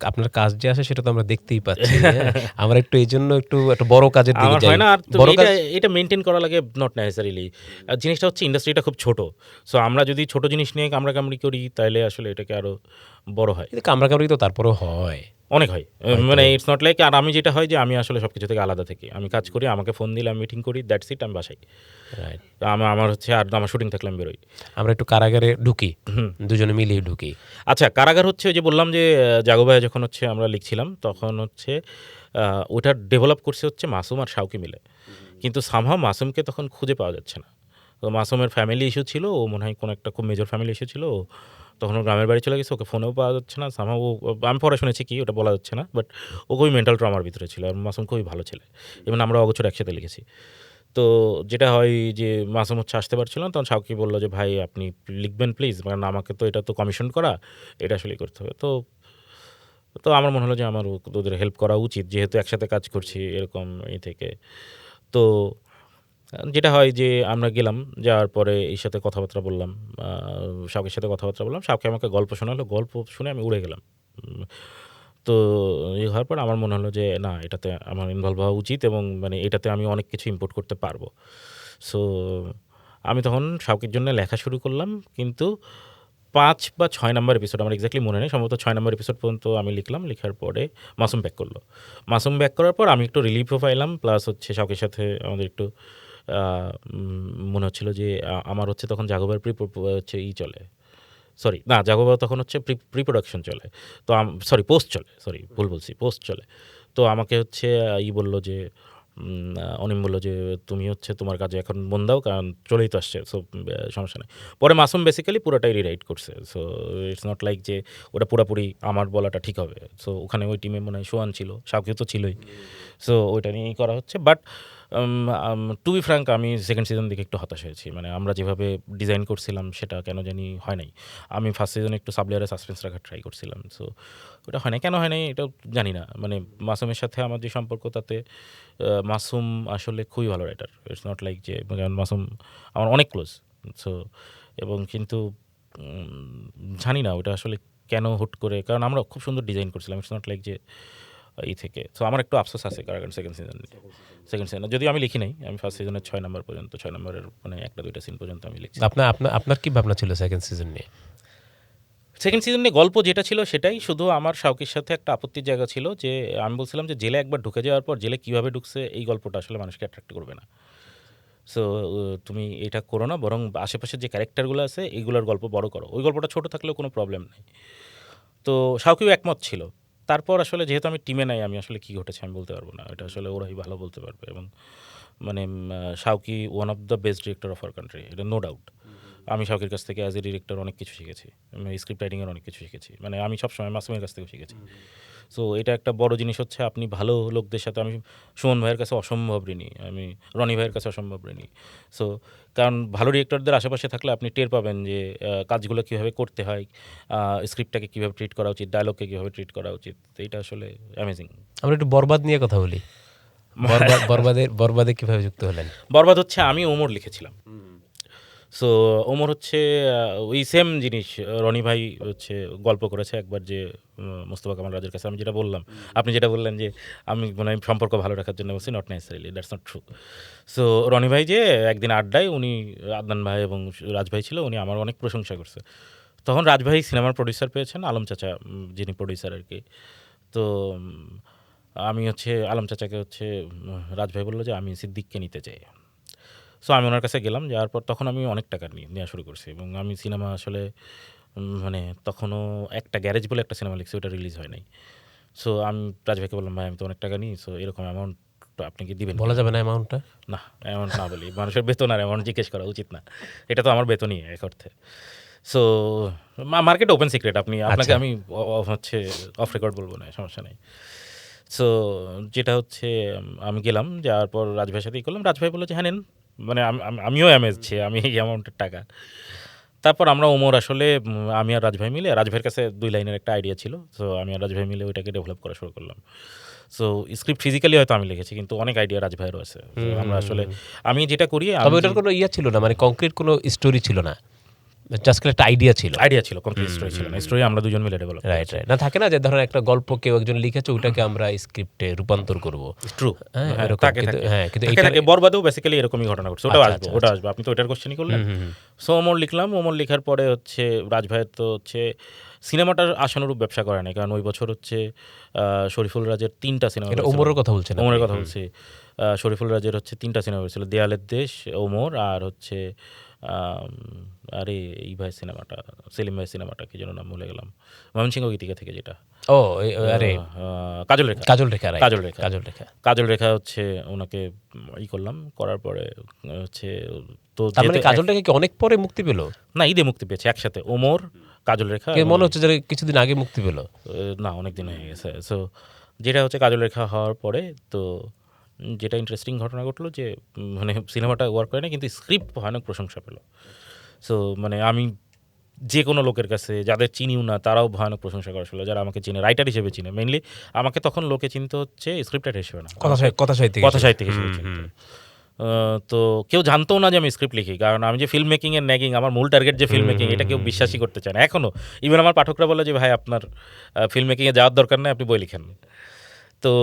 আপনার কাজ যে আসে সেটা তো আমরা দেখতেই পাচ্ছি। হ্যাঁ? আমরা একটু এই জন্য একটু একটা বড় কাজের দিকে আমার যাই। হয় না। আর বড় কাজ এটা মেনটেন করা লাগে, নট নেসেসারিলি। জিনিসটা হচ্ছে ইন্ডাস্ট্রিটা খুব ছোট। সো আমরা যদি ছোট জিনিস নিয়ে কামড়াকামড়ি করি, তাহলে আসলে এটাকে আরও বড় হয়, কিন্তু কামড়াকামড়ি তো তারপরেও হয়। অনেক হয়। মানে ইটস নট লাইক, আর আমি যেটা হয় যে আমি আসলে সব কিছু থেকে আলাদা থাকি। আমি কাজ করি, আমাকে ফোন দিলে আমি মিটিং করি, দ্যাটস ইট, আমি বাসাই। রাইট। আমার হচ্ছে, আর আমার শুটিং থাকলে আমি বেরোই। আমরা একটু কারাগারে ঢুকি, দুজনে মিলিয়ে ঢুকি। আচ্ছা, কারাগার হচ্ছে ওই যে বললাম যে জাগো ভাইয়া যখন হচ্ছে আমরা লিখছিলাম, তখন হচ্ছে ওটা ডেভেলপ করছে হচ্ছে মাসুম আর শাওকি মিলে। কিন্তু সামহাও মাসুমকে তখন খুঁজে পাওয়া যাচ্ছে না। তো মাসুমের ফ্যামিলি ইস্যু ছিল, ও মনে হয় কোনো একটা খুব মেজর ফ্যামিলি ইস্যু ছিল। তখন ও গ্রামের বাড়ি চলে গেছে, ওকে ফোনেও পাওয়া যাচ্ছে না। সামহাও আমি পরে শুনেছি কি, ওটা বলা যাচ্ছে না, বাট ও খুবই মেন্টাল ট্রমার ভিতরে ছিল। আর মাসুম খুবই ভালো ছেলে, এবং আমরা অগোচর একসাথে লিখেছি। তো যেটা হয় যে মাসুম হচ্ছে আসতে পারছিল না, তখন শাওকি বললো যে ভাই আপনি লিখবেন প্লিজ, কারণ আমাকে তো এটা তো কমিশন করা, এটা আসলেই করতে হবে। তো তো আমার মনে হলো যে আমার ওদের হেল্প করা উচিত, যেহেতু একসাথে কাজ করছি এরকম থেকে। তো যেটা হয় যে আমরা গেলাম, যাওয়ার পরে এই সাথে কথাবার্তা বললাম, শাওকের সাথে কথাবার্তা বললাম। শাওকে আমাকে গল্প শোনালো, গল্প শুনে আমি উড়ে গেলাম। তো এই হওয়ার পর আমার মনে হলো যে না, এটাতে আমার ইনভলভ হওয়া উচিত, এবং মানে এটাতে আমি অনেক কিছু ইম্পোর্ট করতে পারবো। সো আমি তখন শাওকের জন্য লেখা শুরু করলাম, কিন্তু ৫ বা ৬ নাম্বার এপিসোড, আমার এক্স্যাক্টলি মনে নেই, সম্ভবত ৬ নাম্বার এপিসোড পর্যন্ত আমি লিখলাম। লিখার পরে মাসুম ব্যাক করলো। মাসুম ব্যাক করার পর আমি একটু রিলিফও পাইলাম, প্লাস হচ্ছে শাওকের সাথে আমাদের একটু মনে হচ্ছিল যে আমার হচ্ছে তখন জাগোবার হচ্ছে চলে, সরি না, জাগোবা তখন হচ্ছে প্রি প্রোডাকশন চলে। তো পোস্ট চলে, সরি ভুল বলছি, পোস্ট চলে। তো আমাকে হচ্ছে বললো যে অনিম বললো যে তুমি হচ্ছে তোমার কাজে এখন মন দাও, কারণ চলেই তো আসছে, সো সমস্যা নেই। পরে মাসুম বেসিক্যালি পুরোটাই রিরাইট করছে, সো ইটস নট লাইক যে ওটা পুরোপুরি আমার বলাটা ঠিক হবে। সো ওখানে ওই টিমে মনে হয় সোয়ান ছিল, শাওকিও তো ছিলই, সো ওইটা নিয়েই করা হচ্ছে। বাট টু বি ফ্র্যাঙ্ক, আমি সেকেন্ড সিজন দিকে একটু হতাশ হয়েছি। মানে আমরা যেভাবে ডিজাইন করছিলাম সেটা কেন জানি হয় নাই। আমি ফার্স্ট সিজনে একটু সাবলেয়ারে সাসপেন্স রাখার ট্রাই করছিলাম, সো ওটা হয় নাই। কেন হয় নাই এটাও জানি না। মানে মাসুমের সাথে আমার যে সম্পর্ক, তাতে মাসুম আসলে খুবই ভালো রাইটার। ইটস নট লাইক যে, কারণ মাসুম আমার অনেক ক্লোজ, সো এবং কিন্তু জানি না ওটা আসলে কেন হুট করে, কারণ আমরা খুব সুন্দর ডিজাইন করছিলাম। ইটস নট লাইক যে এই থেকে। সো আমার একটু আফসোস আছে কারণ সেকেন্ড সিজন যদিও আমি লিখি নাই, আমি ফার্স্ট সিজনের 6 নম্বর পর্যন্ত, 6 নম্বরের মানে 1টা 2টা সিন পর্যন্ত আমি লিখছি। আপনার আপনার আপনার কি ভাবনা ছিল সেকেন্ড সিজন নিয়ে? সেকেন্ড সিজনে গল্প যেটা ছিল সেটাই, শুধু আমার শাওকির সাথে একটা আপত্তির জায়গা ছিল যে আমি বলছিলাম যে জেলে একবার ঢুকে যাওয়ার পর জেলে কীভাবে ঢুকছে এই গল্পটা আসলে মানুষকে অ্যাট্রাক্ট করবে না। সো তুমি এটা করো না, বরং আশেপাশের যে ক্যারেক্টারগুলো আছে এইগুলোর গল্প বড় করো। ওই গল্পটা ছোট থাকলেও কোনো প্রবলেম নেই। তো শাওকিও একমত ছিল। তারপর আসলে যেহেতু আমি টিমে নাই, আমি আসলে কী ঘটেছে আমি বলতে পারবো না, এটা আসলে ওরাই ভালো বলতে পারবে। এবং মানে Shawki one of the best director of our country, এটা নো ডাউট। আমি শাওকির কাছ থেকে অ্যাজ এ ডিরেক্টর অনেক কিছু শিখেছি, আমি স্ক্রিপ্ট রাইটিংয়ের অনেক কিছু শিখেছি। মানে আমি সবসময় মাসুমের কাছ থেকেও শিখেছি। সো এটা একটা বড় জিনিস হচ্ছে, আপনি ভালো লোকদের সাথে, আমি সুমন ভাইয়ের কাছে অসম্ভব ঋণী, আমি রনি ভাইয়ের কাছে অসম্ভব ঋণী। সো কারণ ভালো ডিরেক্টরদের আশেপাশে থাকলে আপনি টের পাবেন যে কাজগুলো কীভাবে করতে হয়, স্ক্রিপ্টটাকে কীভাবে ট্রিট করা উচিত, ডায়লগকে কীভাবে ট্রিট করা উচিত। এইটা আসলে অ্যামেজিং। আমরা একটু বরবাদ নিয়ে কথা বলি। বরবাদে কিভাবে যুক্ত হলেন? বরবাদ হচ্ছে আমি ওমর লিখেছিলাম। সো ওমর হচ্ছে ওই সেম জিনিস, রনি ভাই হচ্ছে গল্প করেছে একবার, যে মোস্তফা কামাল রাজের কাছে। আমি যেটা বললাম, আপনি যেটা বললেন যে আমি মানে সম্পর্ক ভালো রাখার জন্য বলছি, not necessarily, that's not true. So Roni ভাই যে একদিন আড্ডায় উনি, আদনান ভাই এবং রাজ ভাই ছিল, উনি আমার অনেক প্রশংসা করছে। তখন রাজ ভাই সিনেমার প্রডিউসার পেয়েছেন, আলম চাচা যিনি প্রডিউসার আর কি। তো আমি হচ্ছে আলম চাচাকে হচ্ছে রাজ ভাই বললো যে আমি সিদ্দিককে নিতে চাই। সো আমি ওনার কাছে গেলাম, যাওয়ার পর তখন আমি অনেক টাকা নেওয়া শুরু করছি। এবং আমি সিনেমা আসলে মানে তখনও একটা গ্যারেজ বলে একটা সিনেমা লিখছি, ওটা রিলিজ হয় নাই। সো আমি রাজ ভাইকে বললাম, ভাই আমি তো অনেক টাকা নিই, সো এরকম অ্যামাউন্ট আপনি কি দিবেন? বলা যাবে না অ্যামাউন্টটা? না, অ্যামাউন্ট না বলি, মানুষের বেতন আর অ্যামাউন্ট জিজ্ঞেস করা উচিত না, এটা তো আমার বেতনই এক অর্থে। সো মার্কেট ওপেন সিক্রেট, আপনাকে আমি হচ্ছে অফ রেকর্ড বলবো না, সমস্যা নেই। সো যেটা হচ্ছে আমি গেলাম, যাওয়ার পর রাজ ভাইয়ের সাথেই করলাম। রাজ ভাই বললো যে হ্যাঁ নেন, মানে আমিও অ্যামেজ ছি, আমি এই অ্যামাউন্টের টাকা। তারপর আমরা ওমর আসলে আমি আর রাজ ভাই মিলে, রাজ ভাইয়ের কাছে 2 লাইনের একটা আইডিয়া ছিল, সো আমি আর রাজ ভাই মিলে ওইটাকে ডেভেলপ করা শুরু করলাম। সো স্ক্রিপ্ট ফিজিক্যালি হয়তো আমি লিখেছি, কিন্তু অনেক আইডিয়া রাজ ভাইয়েরও আছে। আমরা আসলে আমি যেটা করি, তবে ওটার কোনো ইয়া ছিল না, মানে কংক্রিট কোনো স্টোরি ছিল না, জাস্ট একটা আইডিয়া ছিল, কমপ্লিট স্টোরি ছিল না। স্টোরি আমরা দুজন মিলে ডেভেলপ। রাইট। না থাকে না যে ধরেন একটা গল্প কেউ একজন লিখেছে, ওটাকে আমরা স্ক্রিপ্টে রূপান্তর করব। ট্রু, কিন্তু বরবাদেও বেসিক্যালি এরকমই ঘটনা ঘটছে। ওটা আসবে, আপনি তো ওটার কোশ্চেনই করলেন। সো ওমর লিখলাম, ওমর লেখার পরে হচ্ছে রাজ ভাইয়ের তো হচ্ছে সিনেমাটার আশানুরূপ ব্যবসা করে নাই, কারণ ওই বছর হচ্ছে শরীফুল রাজের 3টা সিনেমা। ওমরের কথা বলছেন? ওমরের কথা বলছি। শরীফুল রাজের হচ্ছে 3টা সিনেমা হয়েছিল, দেয়ালের দেশ, ওমর, আর হচ্ছে আরে এই ভাই সিনেমাটা, সেলিম ভাই সিনেমাটা কি যেন নাম ভুলে গেলাম, ময়মনসিংহ গীতিকা থেকে যেটা, আরে কাজল রেখা। কাজল রেখা হচ্ছে ওনাকে করলাম, করার পরে হচ্ছে তো কাজল রেখা কি অনেক পরে মুক্তি পেল? না, ঈদে মুক্তি পেয়েছে একসাথে, ওমর, কাজল রেখা। মনে হচ্ছে যে কিছুদিন আগে মুক্তি পেল। না, অনেক দিন হয়ে গেছে। সো যেটা হচ্ছে কাজল রেখা হওয়ার পরে, তো যেটা ইন্টারেস্টিং ঘটনা ঘটলো যে মানে সিনেমাটা ওয়ার্ক করে না, কিন্তু স্ক্রিপ্ট ভয়ানক প্রশংসা পেল। সো মানে আমি যে কোনো লোকের কাছে, যাদের চিনিও না তারাও ভয়ানক প্রশংসা করা ছিল, যারা আমাকে চিনে রাইটার হিসেবে চিনে। মেইনলি আমাকে তখন লোকে চিনতে হচ্ছে স্ক্রিপ্ট রাইটার হিসেবে না, কথা সাহিত্যিক হিসেবে চিনতে। তো কেউ জানতো না যে আমি স্ক্রিপ্ট লিখি, কারণ আমি যে ফিল্ম মেকিংয়ের ন্যাগিং, আমার মূল টার্গেট যে ফিল্ম মেকিং, এটা কেউ বিশ্বাসই করতে চায় না এখনও। ইভেন আমার পাঠকরা বলে যে ভাই আপনার ফিল্ম মেকিংয়ে যাওয়ার দরকার নেই, আপনি বই লিখেন। তো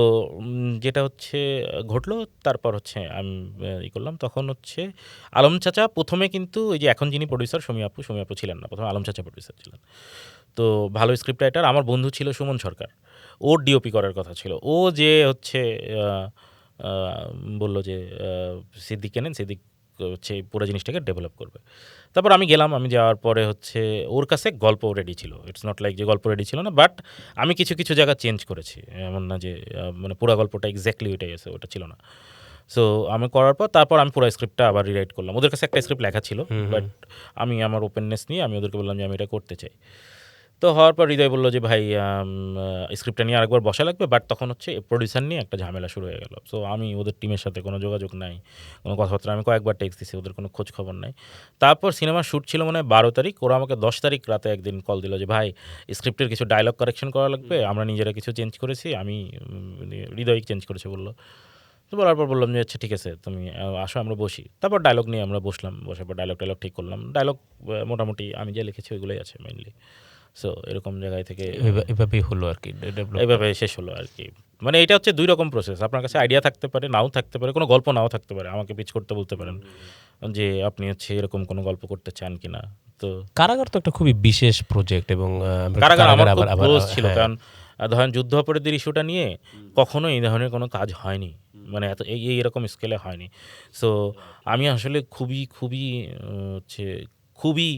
যেটা হচ্ছে ঘটলো, তারপর হচ্ছে আমি করলাম, তখন হচ্ছে আলম চাচা প্রথমে, কিন্তু ওই যে এখন যিনি প্রডিউসার সমী আপু ছিলেন না, প্রথমে আলম চাচা প্রডিউসার ছিলেন। তো ভালো স্ক্রিপ্ট রাইটার, আমার বন্ধু ছিল সুমন সরকার, ওর ডিওপি করার কথা ছিল। ও যে হচ্ছে বললো যে সিদ্দিক কেনেন, সিদ্দিক হচ্ছে পুরো জিনিসটাকে ডেভেলপ করবে। তারপর আমি গেলাম, আমি যাওয়ার পরে হচ্ছে ওর কাছে গল্প রেডি ছিল, ইটস নট লাইক যে গল্প রেডি ছিল না, বাট আমি কিছু জায়গা চেঞ্জ করেছি, এমন না যে মানে পুরো গল্পটা এক্স্যাক্টলি ওইটাই আছে, ওটা ছিল না। সো আমি করার পর তারপর আমি পুরো স্ক্রিপ্টটা আবার রিরাইট করলাম। ওদের কাছে একটা স্ক্রিপ্ট লেখা ছিল, বাট আমি আমার ওপেননেস নিয়ে আমি ওদেরকে বললাম যে আমি এটা করতে চাই। তো হওয়ার পর হৃদয় বললো যে ভাই স্ক্রিপ্টটা নিয়ে আরেকবার বসা লাগবে, বাট তখন হচ্ছে প্রডিউসার নিয়ে একটা ঝামেলা শুরু হয়ে গেল। সো আমি ওদের টিমের সাথে কোনো যোগাযোগ নাই, কোনো কথাবার্তা, আমি কয়েকবার টেক্সট দিছি, ওদের কোনো খোঁজ খবর নাই। তারপর সিনেমার শ্যুট ছিল মনে হয় 12 তারিখ, ওরা আমাকে 10 তারিখ রাতে একদিন কল দিল যে ভাই স্ক্রিপ্টের কিছু ডায়লগ কারেকশন করা লাগবে, আমরা নিজেরা কিছু চেঞ্জ করেছি, আমি হৃদয় চেঞ্জ করেছে বললো। তো বলার পর বললাম যে আচ্ছা ঠিক আছে, তুমি আসো আমরা বসি। তারপর ডায়লগ নিয়ে আমরা বসলাম, বসার পর ডায়লগ ঠিক করলাম। ডায়লগ মোটামুটি আমি যা লিখেছি ওইগুলোই আছে মেইনলি। সো এরকম জায়গায় থেকে এভাবেই হলো আর কি ডেভেলপ। এইভাবে শেষ হলো আর কি। মানে এটা হচ্ছে 2 রকম প্রসেস। আপনার কাছে আইডিয়া থাকতে পারে, নাও থাকতে পারে, কোনো গল্প নাও থাকতে পারে। আমাকে পিচ করতে বলতে পারেন যে আপনি হচ্ছে এরকম কোনো গল্প করতে চান কিনা। তো কারাগার তো একটা খুবই বিশেষ প্রজেক্ট এবং আমরা কারাগার আমার খুব আবার ক্লোজ ছিল, হ্যাঁ। কারণ ধরেন যুদ্ধ অপরাধীর ইস্যুটা নিয়ে কখনো এই ধরনের কোনো কাজ হয়নি, মানে এত এরকম স্কেলে হয়নি। সো আমি আসলে খুবই হচ্ছে খুবই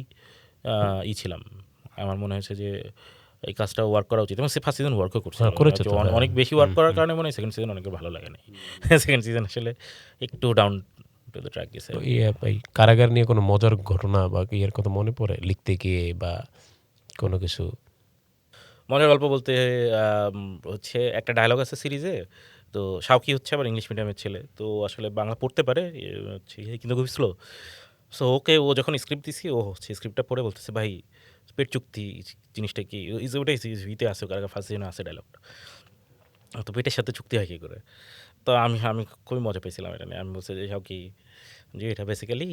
ছিলাম। আমার মনে হয়েছে যে এই কাজটা ওয়ার্ক করা উচিত, এবং সে ফার্স্ট সিজন ওয়ার্কও করছিল। করেছে তো, হ্যাঁ। অনেক বেশি ওয়ার্ক করার কারণে মনে হয় সেকেন্ড সিজন অনেক ভালো লাগে নাই। সেকেন্ড সিজন আসলে একটু ডাউন টু দ্য ট্র্যাক গেছে। তো এই কারাগার নিয়ে কোনো মজার ঘটনা বা ইয়ের কথা মনে পড়ে লিখতে গিয়ে বা কোনো কিছু? মজার গল্প বলতে হচ্ছে একটা ডায়লগ আছে সিরিজে। তো শাওকি হচ্ছে আবার ইংলিশ মিডিয়ামের ছেলে, তো আসলে বাংলা পড়তে পারে, হচ্ছে কিন্তু খুবই স্লো। সো ওকে, ও যখন স্ক্রিপ্ট দিছি, ও হচ্ছে স্ক্রিপ্টটা পড়ে বলতেছে ভাই পেট চুক্তি জিনিসটা কি, ওটাই ইতে আছে, কারাগার ফার্স্ট সিজনে আছে ডায়লগটা। তো পেটের সাথে চুক্তি হয় কী করে? তো আমি আমি খুবই মজা পেয়েছিলাম এটা নিয়ে। আমি বলছি যে শাওকি, যে এটা বেসিক্যালি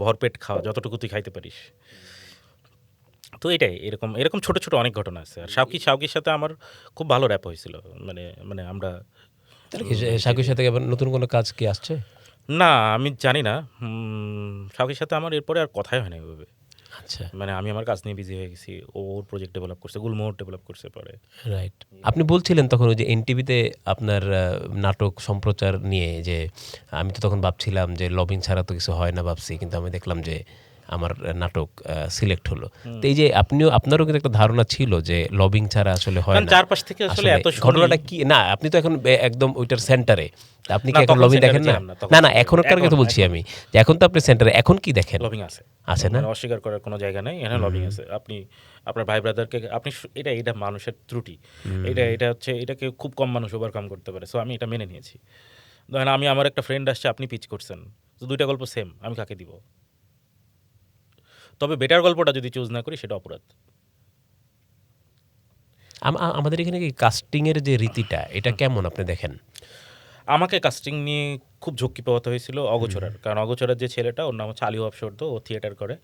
ভরপেট খাওয়া, যতটুকু তুই খাইতে পারিস। তো এটাই, এরকম ছোট ছোট অনেক ঘটনা আছে। আর শাওকির সাথে আমার খুব ভালো র্যাপ হয়েছিল, মানে মানে আমরা তাহলে কি সাকির সাথে আবার নতুন কোনো কাজ কি আসছে? না আমি জানি না। শাওকির সাথে আমার এরপরে আর কথাই হয় না ওইভাবে। আচ্ছা, মানে আমি আমার কাজ নিয়ে বিজি হয়ে গেছি, ওর প্রজেক্ট ডেভেলপ করছে, গুলমোহর ডেভেলপ করছে পরে। রাইট। আপনি বলছিলেন তখন ওই যে এনটিভিতে আপনার নাটক সম্প্রচার নিয়ে যে আমি তো তখন ভাবছিলাম যে লবিং ছাড়া তো কিছু হয় না ভাবছি, কিন্তু আমি দেখলাম যে আমার নাটক সিলেক্ট হলো। তো এই যে আপনারও কিন্তু একটা ধারণা ছিল যে লবিং ছাড়া আসলে হয় কারণ না। চারপাশ থেকে আসলে এত শুনি। ঘটনাটা কি? না আপনি তো এখন একদম ওইটার সেন্টারে, আপনি কি না, এখন তখন লবিং সেন্টারে দেখেন না? ছিলাম না, তখন না সেন্টারে- এখনকার কথা এখন- বলছি এখন আমি, যে এখন তো আপনি সেন্টারে, এখন কি দেখেন? লবিং আছে, আছে না? মানে অস্বীকার করার কোনো জায়গা নাই, এখানে লবিং আছে। আপনি আপনার ভাই ব্রাদারকে আপনি এটা মানুষের ত্রুটি, এটা হচ্ছে, এটাকে খুব কম মানুষ ওভারকাম করতে পারে। সো আমি এটা মেনে নিয়েছি। ধরেন আমি, আমার একটা ফ্রেন্ড আসছে, আপনি পিচ করছেন, তো 2টা গল্প সেম, আমি কাকে দিব? তবে বেটার গল্পটা যদি চুজ না করি সেটা অপরাধ। আমাদের এখানে কি কাস্টিংয়ের যে রীতিটা এটা কেমন আপনি দেখেন? আমাকে কাস্টিং নিয়ে খুব ঝক্কি পাওয়াতে হয়েছিল অগোচরার, কারণ অগোচরার যে ছেলেটা, ওর নাম হচ্ছে আলী অপসর্দ, ও থিয়েটার করে।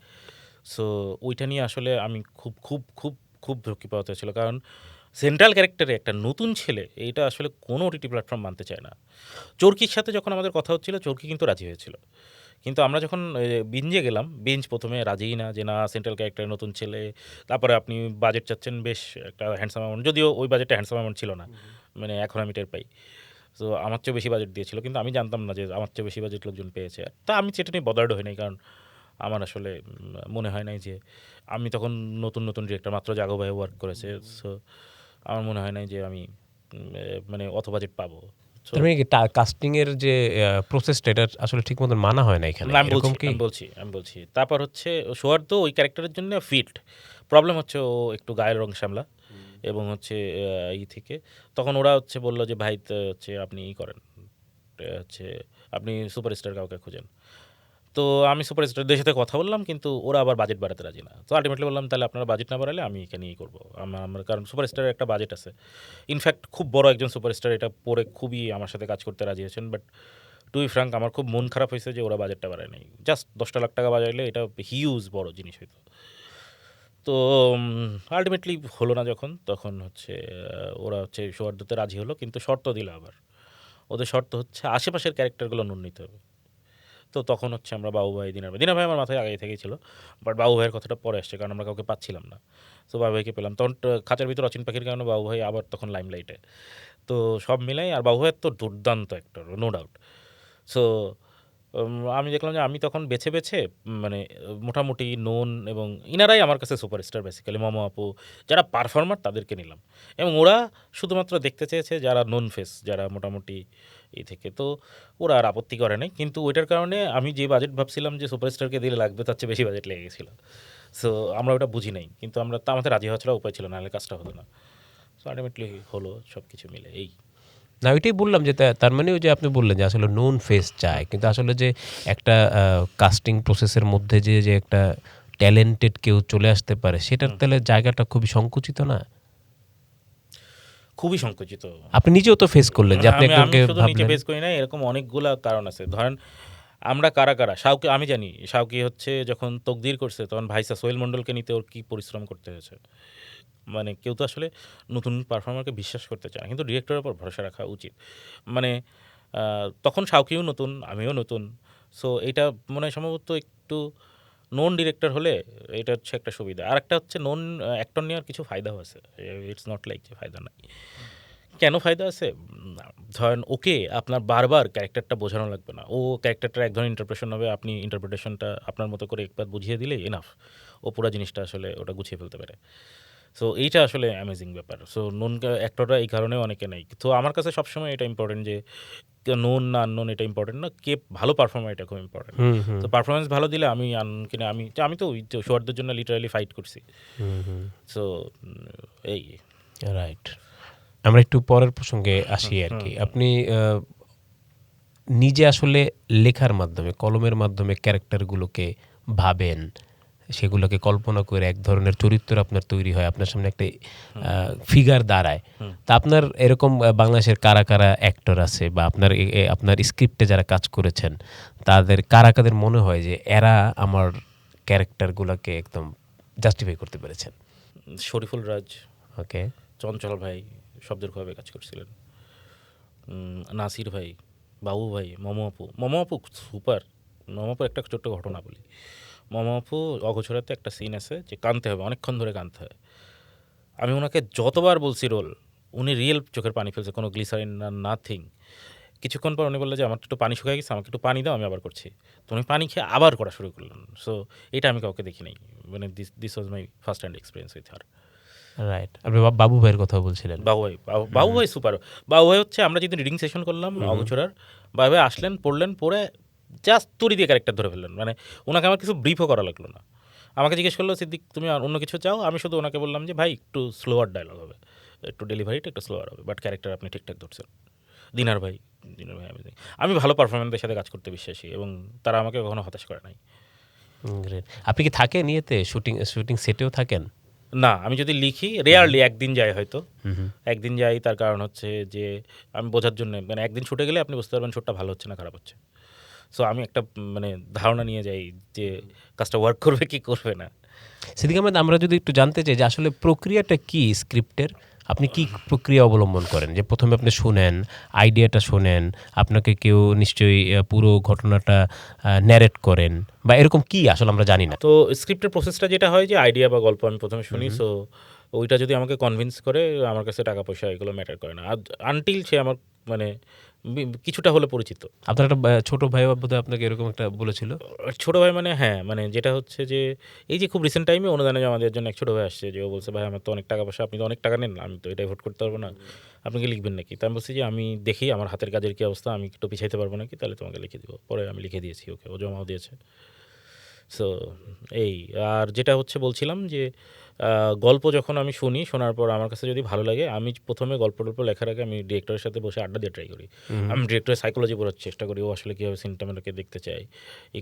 সো ওইটা নিয়ে আসলে আমি খুব খুব খুব খুব ঝক্কি পাওয়াতে হয়েছিল, কারণ সেন্ট্রাল ক্যারেক্টারে একটা নতুন ছেলে, এইটা আসলে কোনো ওটিটি প্ল্যাটফর্ম মানতে চায় না। চরকির সাথে যখন আমাদের কথা হচ্ছিল, চরকি কিন্তু রাজি হয়েছিল, কিন্তু আমরা যখন বিঞ্জে গেলাম, বিঞ্জ প্রথমে রাজিই না, যে না সেন্ট্রাল ক্যারেক্টারের নতুন ছেলে, তারপরে আপনি বাজেট চাচ্ছেন বেশ একটা হ্যান্ডসাম অ্যামাউন্ট, যদিও ওই বাজেটটা হ্যান্ডসাম অ্যামাউন্ট ছিল না, মানে এখন আমি টের পাই। সো আমার চেয়ে বেশি বাজেট দিয়েছিল, কিন্তু আমি জানতাম না যে আমার চেয়ে বেশি বাজেট লোকজন পেয়েছে। তা আমি সেটা নিয়ে বদার্ড হই নাই, কারণ আমার আসলে মনে হয় নাই যে, আমি তখন নতুন নতুন ডিরেক্টর, মাত্র জাগো ভাই ওয়ার্ক করেছে। সো আমার মনে হয় নাই যে আমি মানে অত বাজেট পাবো। So, তার মানে কি কাস্টিংয়ের যে প্রসেসটা এটা আসলে ঠিক মতন মানা হয় না এখানে, না, আমি এরকম বলছি কি? আমি বলছি তারপর হচ্ছে সোহার্দ ওই ক্যারেক্টারের জন্য ফিট। প্রবলেম হচ্ছে ও একটু গায়ের রং শ্যামলা, এবং হচ্ছে থেকে তখন ওরা হচ্ছে বললো যে ভাই তো হচ্ছে আপনি করেন, হচ্ছে আপনি সুপারস্টার কাউকে খুঁজেন। তো আমি সুপারস্টারদের সাথে কথা বললাম, কিন্তু ওরা আবার বাজেট বাড়াতে রাজি না। তো আলটিমেটলি বললাম তাহলে আপনারা বাজেট না বাড়ালে আমি এখানেই করবো। আমার কারণ সুপারস্টারের একটা বাজেট আছে। ইনফ্যাক্ট খুব বড় একজন সুপারস্টার এটা পরে খুবই আমার সাথে কাজ করতে রাজি হয়েছেন, বাট টু বি ফ্র্যাঙ্ক আমার খুব মন খারাপ হয়েছে যে ওরা বাজেটটা বাড়ায় নাই। জাস্ট 10টা লাখ টাকা বাজাইলে এটা হিউজ বড় জিনিস হইতো। তো আলটিমেটলি হলো না যখন, তখন হচ্ছে ওরা হচ্ছে সৌহার্দ্যতে রাজি হলো, কিন্তু শর্ত দিল আবার। ওদের শর্ত হচ্ছে আশেপাশের ক্যারেক্টারগুলো নুন নিতে হবে। তো তখন হচ্ছে আমরা বাবু ভাই, দিনা ভাই আমার মাথায় আগে থেকেই ছিল, বাট বাবু ভাইয়ের কথাটা পরে আসছে, কারণ আমরা কাউকে পাচ্ছিলাম না। তো বাবু ভাইকে পেলাম, তখন খাঁচার ভিতর অচিন পাখির কারণে বাবু ভাই আবার তখন লাইমলাইটে। তো সব মিলাই, আর বাবু ভাইয়ের তো দুর্দান্ত একটা, নো ডাউট। সো আমি দেখলাম যে আমি তখন বেছে বেছে মানে মোটামুটি নোন এবং ইনারাই আমার কাছে সুপারস্টার বেসিক্যালি মম আপু যারা পারফর্মার তাদেরকে নিলাম এবং ওরা শুধুমাত্র দেখতে চেয়েছে যারা নোন ফেস যারা মোটামুটি এই থেকে তো ওরা আর আপত্তি করে নাই কিন্তু ওইটার কারণে আমি যে বাজেট ভাবছিলাম যে সুপারস্টারকে দিলে লাগবে তার চেয়ে বেশি বাজেট লেগে গেছিলো সো আমরা ওটা বুঝি নাই কিন্তু আমরা তা আমাদের রাজি হওয়া ছাড়া উপায় ছিল না নাহলে কাজটা হতো না সো আলটিমেটলি হলো সব কিছু মিলে এই না ওইটাই বললাম যে তার মানে ওই যে আপনি বললেন যে আসলে নোন ফেস চায়, কিন্তু আসলে যে একটা কাস্টিং প্রসেসের মধ্যে যে একটা ট্যালেন্টেড কেউ চলে আসতে পারে সেটার তাহলে জায়গাটা খুবই সংকুচিত না? খুবই সংকুচিত। আপনি নিজেও তো ফেস করলেন যে আপনি আমি একজনকে শুধু নিজে ভাবলেন। ফেস করি না, এরকম অনেকগুলা কারণ আছে। ধরেন আমরা কারা শাওকি আমি জানি শাওকি হচ্ছে যখন তকদির করছে তখন ভাইসা সোহেল মণ্ডলকে নিতে ওর কি পরিশ্রম করতে হয়েছে। মানে কেউ তো আসলে নতুন পারফর্মারকে বিশ্বাস করতে চায় না, কিন্তু ডিরেক্টরের উপর ভরসা রাখা উচিত। মানে তখন শাওকিও নতুন, আমিও নতুন। সো এইটা মনে হয় সম্ভবত একটু নন ডিরেক্টর হলে এটা হচ্ছে একটা সুবিধা। আরেকটা হচ্ছে নন অ্যাক্টর নেওয়ার কিছু ফায়দাও আছে। ইটস নট লাইক যে ফায়দা নাই। কেন ফায়দা আছে? ধরেন ওকে আপনার বারবার ক্যারেক্টারটা বোঝানো লাগবে না। ও ক্যারেক্টারটার এক ধরনের ইন্টারপ্রেশন হবে, আপনি ইন্টারপ্রিটেশনটা আপনার মতো করে একবার বুঝিয়ে দিলেই এনাফ। ও পুরা জিনিসটা আসলে ওটা গুছিয়ে ফেলতে পারে। সো এইটা আসলে অ্যামেজিং ব্যাপার। সো নন অ্যাক্টররা এই কারণেও অনেকে নেয়। তো আমার কাছে সবসময় এটা ইম্পর্টেন্ট যে নোন না আননোন এটা ইম্পর্টেন্ট না। কে ভালো পারফর্মার এটা খুব ইম্পর্টেন্ট। হুম হুম তো পারফরম্যান্স ভালো দিলে আমি আননোনকে না আমি তো ওই শোয়ারদের জন্য লিটারালি ফাইট করছি। হুম হুম সো এই রাইট। আমরা একটু পরের প্রসঙ্গে আসি আর কি। আপনি নিজে আসলে লেখার মাধ্যমে কলমের মাধ্যমে ক্যারেক্টারগুলোকে ভাবেন, সেগুলোকে কল্পনা করে এক ধরনের চরিত্র আপনার তৈরি হয়, আপনার সামনে একটা ফিগার দাঁড়ায়। তা আপনার এরকম বাংলাদেশের কারা কারা অ্যাক্টর আছে বা আপনার স্ক্রিপ্টে যারা কাজ করেছেন তাদের কাদের মনে হয় যে এরা আমার ক্যারেক্টারগুলোকে একদম জাস্টিফাই করতে পেরেছেন? শরীফুল রাজ, ওকে। চঞ্চল ভাই শব্দের কাজ করছিলেন, নাসির ভাই, বাবু ভাই, মমো আপু সুপার। মমো আপু একটা ছোট্ট ঘটনা বলি। মমো আপু অগোছরাতে একটা সিন আছে যে কাঁদতে হবে, অনেকক্ষণ ধরে কাঁদতে হয়। আমি ওনাকে যতবার বলছি রোল, উনি রিয়েল চোখের পানি ফেলছে, কোনো গ্লিসারিন না, নাথিং। কিছুক্ষণ পর উনি বললেন যে আমার একটু পানি শুকিয়ে গেছে, আমাকে একটু পানি দাও, আমি আবার করছি। তো উনি পানি খেয়ে আবার করা শুরু করলেন। সো এটা আমি কাউকে দেখি নাই। মানে this was my first hand experience with her. Right. আপনি বাবু ভাইয়ের কথা বলছিলেন। বাবু ভাই সুপার। বাবু ভাই হচ্ছে আমরা যেদিন রিডিং সেশন করলাম অগোছরার, বাবু ভাই আসলেন, পড়লেন, পড়ে জাস্ট তুড়ি দিয়ে ক্যারেক্টার ধরে ফেললেন। মানে ওনাকে আমার কিছু ব্রিফও করা লাগলো না। আমাকে জিজ্ঞেস করলো সিদ্দিক তুমি আর অন্য কিছু চাও? আমি শুধু ওনাকে বললাম যে ভাই একটু স্লোয়ার ডায়লগ হবে, একটু ডেলিভারিটা একটু স্লোয়ার হবে, বাট ক্যারেক্টার আপনি ঠিকঠাক ধরছেন। দিনার ভাই আমি ভালো পারফরম্যান্সের সাথে কাজ করতে বিশ্বাসী এবং তারা আমাকে কখনো হতাশ করে নাই। গ্রেট। আপনি কি থাকেন ইয়েতে শুটিং সেটেও থাকেন? না, আমি যদি লিখি রেয়ারলি একদিন যাই হয়তো। একদিন যাই, তার কারণ হচ্ছে যে আমি বোঝার জন্য, মানে একদিন ছুটে গেলে আপনি বুঝতে পারবেন শ্যুটটা ভালো হচ্ছে না খারাপ হচ্ছে। সো আমি একটা মানে ধারণা নিয়ে যাই যে কাজটা ওয়ার্ক করবে কি করবে না। সিদ্দিক আহমেদ, আমরা যদি একটু জানতে চাই যে আসলে প্রক্রিয়াটা কি স্ক্রিপ্টের, আপনি কি প্রক্রিয়া অবলম্বন করেন? যে প্রথমে আপনি শোনেন, আইডিয়াটা শোনেন, আপনাকে কেউ নিশ্চয়ই পুরো ঘটনাটা ন্যারেট করেন, বা এরকম কি আসলে আমরা জানি না। তো স্ক্রিপ্টের প্রসেসটা যেটা হয় যে আইডিয়া বা গল্প আমি প্রথমে শুনি। সো ওইটা যদি আমাকে কনভিন্স করে, আমার কাছে টাকা পয়সা এগুলো ম্যাটার করে না, আনটিল সে আমার মানে কিছুটা হলে পরিচিত। আপনার একটা ছোট ভাই বোধহয় আপনাকে এরকম একটা বলেছিল। ছোটো ভাই মানে হ্যাঁ, মানে যেটা হচ্ছে যে এই যে খুব রিসেন্ট টাইমে অনুদানে আমাদের জন্য এক ছোটো ভাই আসছে, যে ও বলছে ভাই আমার তো অনেক টাকা পয়সা, আপনি তো অনেক টাকা নেন, আমি তো এটা এফোর্ড করতে পারবো না, আপনি কি লিখবেন নাকি? তা আমি বলছি যে আমি দেখি আমার হাতের কাজের কী অবস্থা, আমি একটু পিছাইতে পারবো নাকি, তাহলে তোমাকে লিখে দিব। পরে আমি লিখে দিয়েছি ওকে, ও জমাও দিয়েছে। সো এই আর যেটা হচ্ছে বলছিলাম যে গল্প যখন আমি শুনি, শোনার পর আমার কাছে যদি ভালো লাগে, আমি প্রথমে গল্প লেখার আগে আমি ডিরেক্টরের সাথে বসে আড্ডা দিয়ে ট্রাই করি। আমি ডিরেক্টরের সাইকোলজি বোঝার চেষ্টা করি, ও আসলে কীভাবে সিনেমাটাকে দেখতে চাই,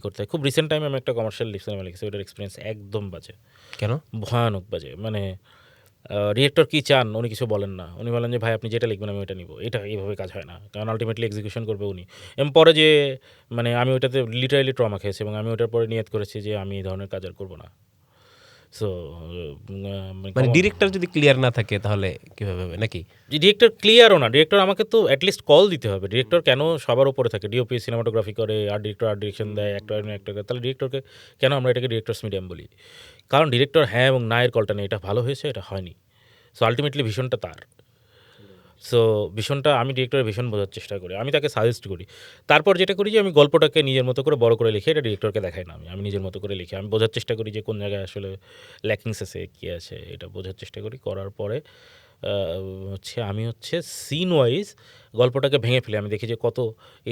করতে হয়। খুব রিসেন্ট টাইমে আমি একটা কমার্শিয়াল সিনেমা লিখেছি, ওটার এক্সপিরিয়েন্স একদম বাজে। কেন? ভয়ানক বাজে। মানে ডিরেক্টর কী চান উনি কিছু বলেন না। উনি বলেন যে ভাই আপনি যেটা লিখবেন আমি ওটা নিব। এটা এইভাবে কাজ হয় না, কারণ আলটিমেটলি এক্সিকিউশন করবে উনি। এবং পরে যে মানে আমি ওইটাতে লিটারালি ট্রমা খেয়েছি এবং আমি ওটার পরে নিয়ত করেছি যে আমি এই ধরনের কাজ আর করবো না। সো মানে ডিরেক্টর যদি ক্লিয়ার না থাকে তাহলে কীভাবে হবে নাকি? ডিরেক্টর ক্লিয়ারও না, ডিরেক্টর আমাকে তো অ্যাটলিস্ট কল দিতে হবে। ডিরেক্টর কেন সবার উপরে থাকে? ডিওপি সিনেমাটোগ্রাফি করে, আর ডিরেক্টর আর ডিরেকশন দেয়, অ্যাক্টরকে। তাহলে ডিরেক্টরকে কেন আমরা এটাকে ডিরেক্টরস মিডিয়াম বলি? কারণ ডিরেক্টর হ্যাঁ এবং না এর কলটা নেই, এটা ভালো হয়েছে, এটা হয়নি। সো আলটিমেটলি ভিশনটা তার। সো ভীষণটা আমি ডিরেক্টরের ভীষণ বোঝার চেষ্টা করি, আমি তাকে সাজেস্ট করি। তারপর যেটা করি যে আমি গল্পটাকে নিজের মতো করে বড় করে লিখি, এটা ডিরেক্টরকে দেখাই না, আমি নিজের মতো করে লিখি। আমি বোঝার চেষ্টা করি যে কোন জায়গায় আসলে ল্যাকিংস আছে, কী আছে, এটা বোঝার চেষ্টা করি। করার পরে আমি সিন ওয়াইজ গল্পটাকে ভেঙে ফেলি। আমি দেখি যে কত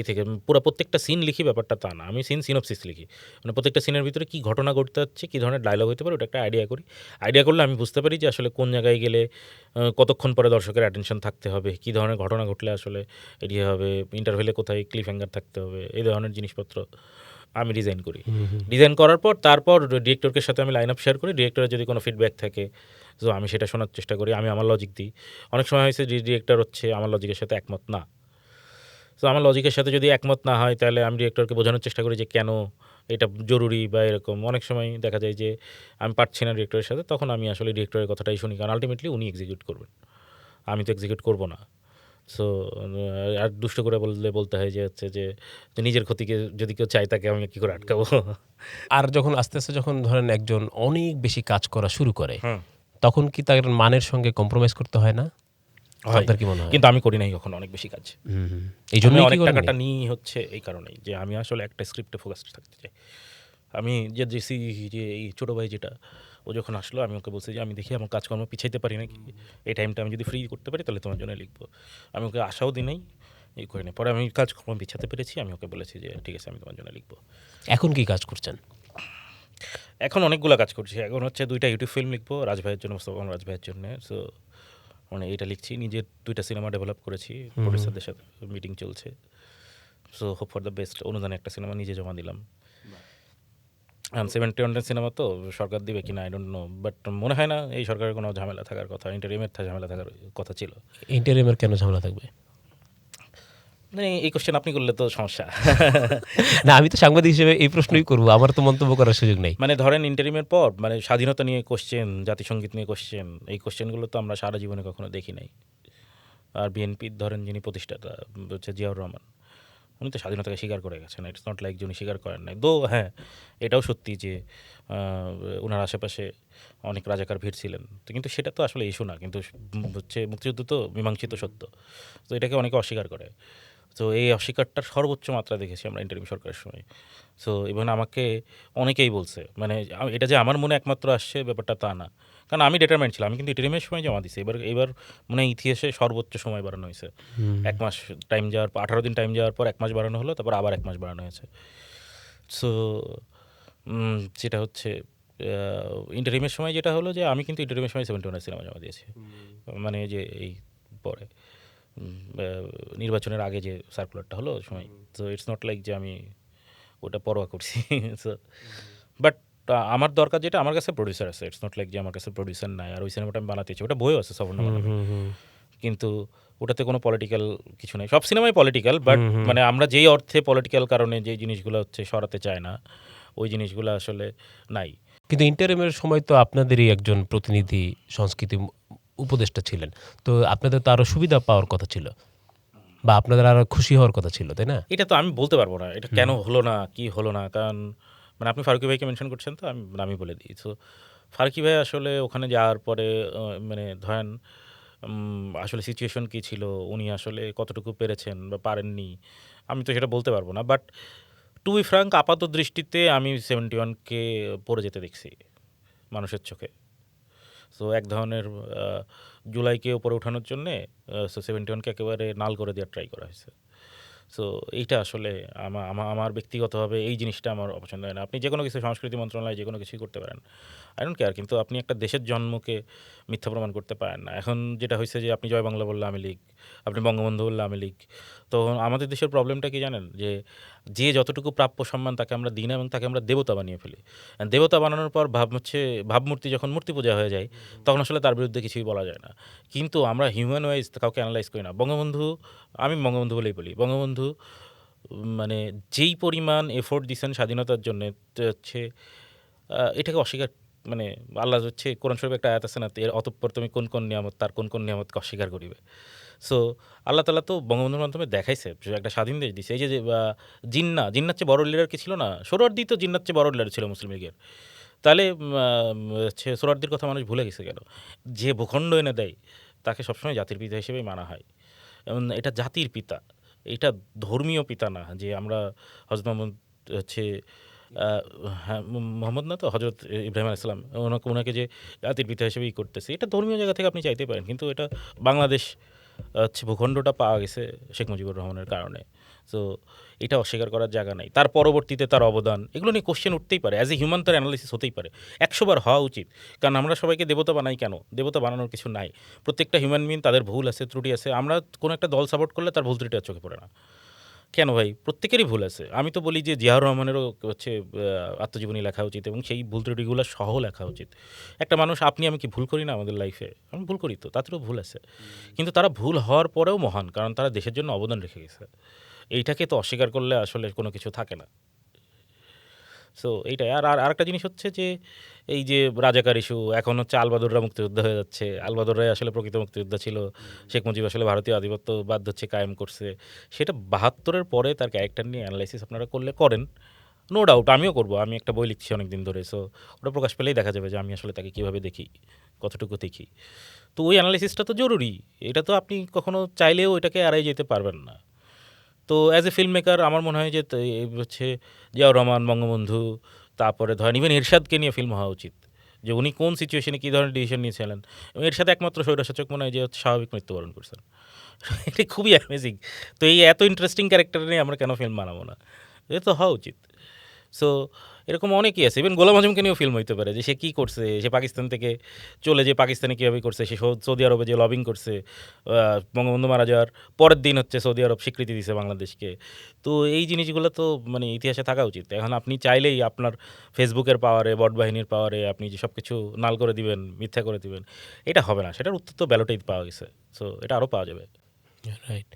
থেকে পুরো প্রত্যেকটা সিন লিখি, ব্যাপারটা তা না। আমি সিনপসিস লিখি, মানে প্রত্যেকটা সিনের ভিতরে কী ঘটনা ঘটতে যাচ্ছে, কী ধরনের ডায়লগ হতে পারে, ওটা একটা আইডিয়া করি। আইডিয়া করলে আমি বুঝতে পারি যে আসলে কোন জায়গায় গেলে কতক্ষণ পরে দর্শকের অ্যাটেনশন থাকতে হবে, কী ধরনের ঘটনা ঘটলে আসলে এটি হবে, ইন্টারভেলে কোথায় ক্লিফ হ্যাঙ্গার থাকতে হবে, এই ধরনের জিনিসপত্র আমি ডিজাইন করি। ডিজাইন করার পর তারপর ডিরেক্টরের সাথে আমি লাইন আপ শেয়ার করি। ডিরেক্টরের যদি কোনো ফিডব্যাক থাকে, তো আমি সেটা শোনার চেষ্টা করি, আমি আমার লজিক দিই। অনেক সময় হয়েছে ডিরেক্টর আমার লজিকের সাথে একমত না। তো আমার লজিকের সাথে যদি একমত না হয়, তাহলে আমি ডিরেক্টরকে বোঝানোর চেষ্টা করি যে কেন এটা জরুরি বা এরকম। অনেক সময় দেখা যায় যে আমি পারছি না ডিরেক্টরের সাথে, তখন আমি আসলে ডিরেক্টরের কথাটাই শুনি, কারণ আলটিমেটলি উনি এক্সিকিউট করবেন, আমি তো এক্সিকিউট করবো না। সো আর দুষ্ট করে বলতে হয় যে যে নিজের ক্ষতিকে যদি কেউ চায় তাকে আমি কী করে আটকাবো। আর যখন আস্তে আস্তে যখন ধরেন একজন অনেক বেশি কাজ করা শুরু করে, হুম, তখন কি তার মানের সঙ্গে কম্প্রোমাইজ করতে হয় না? হয়। আপনার কি মনে হয়? কিন্তু আমি করি নাই কখনো অনেক বেশি কাজ। এই আমি জন্যই কি অনেক করেননি? টাকাটা নিই এই কারণেই যে আমি আসলে একটা স্ক্রিপ্টে ফোকাসড থাকতে চাই। আমি যে এই ছোটো ভাই যেটা, ও যখন আসলো আমি ওকে বলছি যে আমি দেখি আমার কাজকর্ম পিছাইতে পারি নাকি, এই টাইমটা আমি যদি ফ্রি করতে পারি তাহলে তোমার জন্য লিখবো। আমি ওকে আশাও দিই নাই, এই করি নাই। পরে আমি কাজকর্ম পিছাতে পেরেছি, আমি ওকে বলেছি যে ঠিক আছে, আমি তোমার জন্য লিখবো। এখন কি কাজ করছেন? এখন অনেকগুলো কাজ করছি। এখন 2টা ইউটিউব ফিল্ম লিখবো রাজ ভাইয়ের জন্য, মোস্তফা কামাল রাজ ভাইয়ের জন্য। সো মানে এটা লিখছি, নিজের 2টা সিনেমা ডেভেলপ করেছি, প্রডিউসারদের সাথে মিটিং চলছে। So hope for the best, অনুদানে একটা সিনেমা নিজে জমা দিলাম। 70 সিনেমা তো সরকার দিবে কিনা আই ডোন্ট নো, বাট মনে হয় না এই সরকারের কোনো ঝামেলা থাকার কথা, ইন্টারিমের ঝামেলা থাকার কথা ছিল। ইন্টারিমের কেন ঝামেলা থাকবে? মানে এই কোশ্চেন আপনি করলে তো সমস্যা। না, আমি তো সাংবাদিক হিসেবে এই প্রশ্নই করব, আমার তো মন্তব্য করার সুযোগ নেই। মানে ধরেন ইন্টারিমের পর মানে স্বাধীনতা নিয়ে কোশ্চেন, জাতিসংগীত নিয়ে কোশ্চেন, এই কোশ্চেনগুলো তো আমরা সারা জীবনে কখনো দেখি নাই। আর বিএনপির ধরেন যিনি প্রতিষ্ঠাতা জিয়াউর রহমান, উনি তো স্বাধীনতাকে স্বীকার করে গেছেন। ইটস নট লাইক যে উনি স্বীকার করেন নাই। হ্যাঁ, এটাও সত্যি যে ওনার আশেপাশে অনেক রাজাকার ভিড় ছিলেন, তো কিন্তু সেটা তো আসলে ইস্যু না। কিন্তু মুক্তিযুদ্ধ তো মীমাংসিত সত্য, তো এটাকে অনেকে অস্বীকার করে। তো এই অস্বীকারটার সর্বোচ্চ মাত্রা দেখেছি আমরা ইন্টারিম সরকারের সময়। সো ইভেন আমাকে অনেকেই বলছে, মানে এটা যে আমার মনে একমাত্র আসছে ব্যাপারটা তা না, কারণ আমি ডিটারমাইন্ড ছিলাম। আমি কিন্তু ইন্টারিমের সময় জমা দিছি। এবার মনে হয় ইতিহাসে সর্বোচ্চ সময় বাড়ানো হয়েছে। 1 মাস টাইম যাওয়ার পর, 18 দিন টাইম যাওয়ার পর 1 মাস বাড়ানো হলো, তারপর আবার 1 মাস বাড়ানো হয়েছে। সো যেটা ইন্টারিমের সময় যেটা হলো যে আমি কিন্তু ইন্টারিমের সময় 71 সিনেমা জমা দিয়েছি। মানে যে এই পরে নির্বাচনের আগে যে সার্কুলারটা হলো ওই সময়। তো ইটস নট লাইক যে আমি ওটা পরোয়া করছি। সো বাট আমার দরকার যেটা, আমার কাছে প্রডিউসার আছে। ইটস নট লাইক যে আমার কাছে প্রডিউসার নাই। আর ওই সিনেমাটা আমি বানাতে চাই, ওটা বইও আছে সফরনামা নামে। কিন্তু ওটাতে কোনো পলিটিক্যাল কিছু নেই। সব সিনেমাই পলিটিক্যাল, বাট মানে আমরা যেই অর্থে পলিটিক্যাল কারণে যেই জিনিসগুলো সরাতে চায় না, ওই জিনিসগুলো আসলে নাই। কিন্তু ইন্টারিমের সময় তো আপনাদেরই একজন প্রতিনিধি সংস্কৃতি উপদেষ্টা ছিলেন, তো আপনাদের তো আরও সুবিধা পাওয়ার কথা ছিল, বা আপনাদের আরও খুশি হওয়ার কথা ছিল, তাই না? এটা তো আমি বলতে পারবো না এটা কেন হলো না, কি হলো না। কারণ মানে আপনি ফারুকী ভাইকে মেনশন করছেন, তো আমি বলে দিই। তো ফারুকী ভাই আসলে ওখানে যাওয়ার পরে মানে ধরেন আসলে সিচুয়েশন কী ছিল, উনি আসলে কতটুকু পেরেছেন বা পারেননি, আমি তো সেটা বলতে পারবো না। বাট টু বি ফ্র্যাঙ্ক, আপাত দৃষ্টিতে আমি 71কে পড়ে যেতে দেখছি মানুষের চোখে। সো এক ধরনের জুলাইকে উপরে ওঠানোর জন্যে 71কে একেবারে নাল করে দেওয়ার ট্রাই করা হয়েছে। সো এইটা আসলে আমার ব্যক্তিগতভাবে এই জিনিসটা আমার অপছন্দ হয় না। আপনি যে কোনো কিছু সংস্কৃতি মন্ত্রণালয় যে কোনো কিছুই করতে পারেন, আই ডোন্ট কেয়ার, কিন্তু আপনি একটা দেশের জন্মকে মিথ্যা প্রমাণ করতে পারেন না। এখন যেটা হয়েছে যে আপনি জয় বাংলা বললে আমি লীগ, আপনি বঙ্গবন্ধু বললে আমি লীগ। তো আমাদের দেশের প্রবলেমটা কি জানেন, যে যতটুকু প্রাপ্য সম্মান তাকে আমরা দিই না, এবং তাকে আমরা দেবতা বানিয়ে ফেলি। দেবতা বানানোর পর ভাবমূর্তি যখন মূর্তি পূজা হয়ে যায়, তখন আসলে তার বিরুদ্ধে কিছুই বলা যায় না। কিন্তু আমরা হিউম্যান ওয়াইজ কাউকে অ্যানালাইজ করি না। আমি বঙ্গবন্ধু বলেই বলি, বঙ্গবন্ধু মানে যেই পরিমাণ এফোর্ট দিয়েছেন স্বাধীনতার জন্য, এটাকে অস্বীকার, মানে আল্লাহ কোরআন শরীফে একটা আয়াত আছে না, এর অতঃপর তুমি কোন নিয়ামত, তার কোন নিয়ামতকে অস্বীকার করিবে। সো আল্লাহ তাআলা তো বঙ্গবন্ধুর মাধ্যমে দেখাইছে যে একটা স্বাধীন দেশ দিছে। এই যে জিন্নাত চেয়ে বড় লিডার কি ছিল না, সোহরাওয়ার্দী তো জিন্নাত চেয়ে বড় লিডার ছিল মুসলিম লীগের। তাহলে সোহরাওয়ার্দীর কথা মানুষ ভুলে গেছে কেন? যে ভূখণ্ড এনে দেয় তাকে সবসময় জাতির পিতা হিসেবেই মানা হয়। এবং এটা জাতির পিতা, এটা ধর্মীয় পিতা না যে আমরা হযরত মুহাম্মদ হচ্ছে আহ, হ্যাঁ মোহাম্মদ না তো হজরত ইব্রাহিম আলাইহিস সালাম ওনাকে যে জাতির পিতা হিসেবেই করতেছে, এটা ধর্মীয় জায়গা থেকে আপনি চাইতে পারেন, কিন্তু এটা বাংলাদেশ হচ্ছে ভূখণ্ডটা পাওয়া গেছে শেখ মুজিবুর রহমানের কারণে। সো এটা অস্বীকার করার জায়গা নাই। তার পরবর্তীতে তার অবদান এগুলো নিয়ে কোশ্চেন উঠতেই পারে, অ্যাজ এ হিউম্যান তার অ্যানালিসিস হতেই পারে, 100 বার হওয়া উচিত। কারণ আমরা সবাইকে দেবতা বানাই কেন? দেবতা বানানোর কিছু নাই। প্রত্যেকটা হিউম্যান বিন তাদের ভুল আছে, ত্রুটি আছে। আমরা কোনো একটা দল সাপোর্ট করলে তার ভুল ত্রুটি আর চোখে পড়ে না কেন ভাই? প্রত্যেকেরই ভুল আছে। আমি তো বলি যে জিয়াউর রহমানেরও হচ্ছে আত্মজীবনী লেখা উচিত এবং সেই ভুল ত্রুটিগুলো সহ লেখা উচিত। একটা মানুষ, আপনি আমি কি ভুল করি না আমাদের লাইফে? আমি ভুল করি তো, তাদেরও ভুল আছে। কিন্তু তারা ভুল হওয়ার পরেও মহান, কারণ তারা দেশের জন্য অবদান রেখে গেছে। এইটাকে তো অস্বীকার করলে আসলে কোনো কিছু থাকে না। সো এইটাই। আর আরেকটা জিনিস হচ্ছে যে এই যে রাজাকার ইস্যু, এখন হচ্ছে আলবাদররা মুক্তিযোদ্ধা হয়ে যাচ্ছে। আলবাদররাই আসলে প্রকৃত মুক্তিযোদ্ধা ছিল। শেখ মুজিব আসলে ভারতীয় আধিপত্যবাদ হচ্ছে কায়েম করছে। সেটা ৭২-এর পরে তার ক্যারেক্টার নিয়ে অ্যানালাইসিস আপনারা করলে করেন, নো ডাউট আমিও করব। আমি একটা বই লিখছি অনেক দিন ধরে। সো ওটা প্রকাশ পেলেই দেখা যাবে যে আমি আসলে তাকে কীভাবে দেখি, কতটুকু দেখি। তো ওই অ্যানালাইসিসটা তো জরুরি। এটা তো আপনি কখনো চাইলেও এটাকে এড়াই যেতে পারবেন না। তো অ্যাজ এ ফিল্ম মেকার আমার মনে হয় যে এই হচ্ছে জিয়াউর রহমান, বঙ্গবন্ধু, তারপরে ধরেন ইভেন এরশাদকে নিয়ে ফিল্ম হওয়া উচিত, যে উনি কোন সিচুয়েশনে কী ধরনের ডিসিশন নিয়েছিলেন। এবং এরশাদ একমাত্র স্বৈরশাসক মনে হয় যে হচ্ছে স্বাভাবিক মৃত্যুবরণ করছেন। এটা খুবই অ্যামেজিং। তো এই এত ইন্টারেস্টিং ক্যারেক্টার নিয়ে আমরা কেন ফিল্ম বানাবো না? এটা তো হওয়া উচিত। সো এরকম অনেকেই আছে। ইভেন গোলাম আজমকে নিয়েও ফিল্ম হইতে পারে, যে সে কী করছে, সে পাকিস্তান থেকে চলে যে পাকিস্তানে কীভাবে করছে, সে সৌদি আরবে যে লবিং করছে। বঙ্গবন্ধু মারা যাওয়ার পরের দিন হচ্ছে সৌদি আরব স্বীকৃতি দিছে বাংলাদেশকে। তো এই জিনিসগুলো তো মানে ইতিহাসে থাকা উচিত। এখন আপনি চাইলেই আপনার ফেসবুকের পাওয়ারে, বট বাহিনীর পাওয়ারে আপনি যে সব কিছু নাল করে দিবেন, মিথ্যা করে দিবেন, এটা হবে না। সেটার উত্তর তো ব্যালটেই পাওয়া গেছে। সো এটা আরও পাওয়া যাবে। রাইট।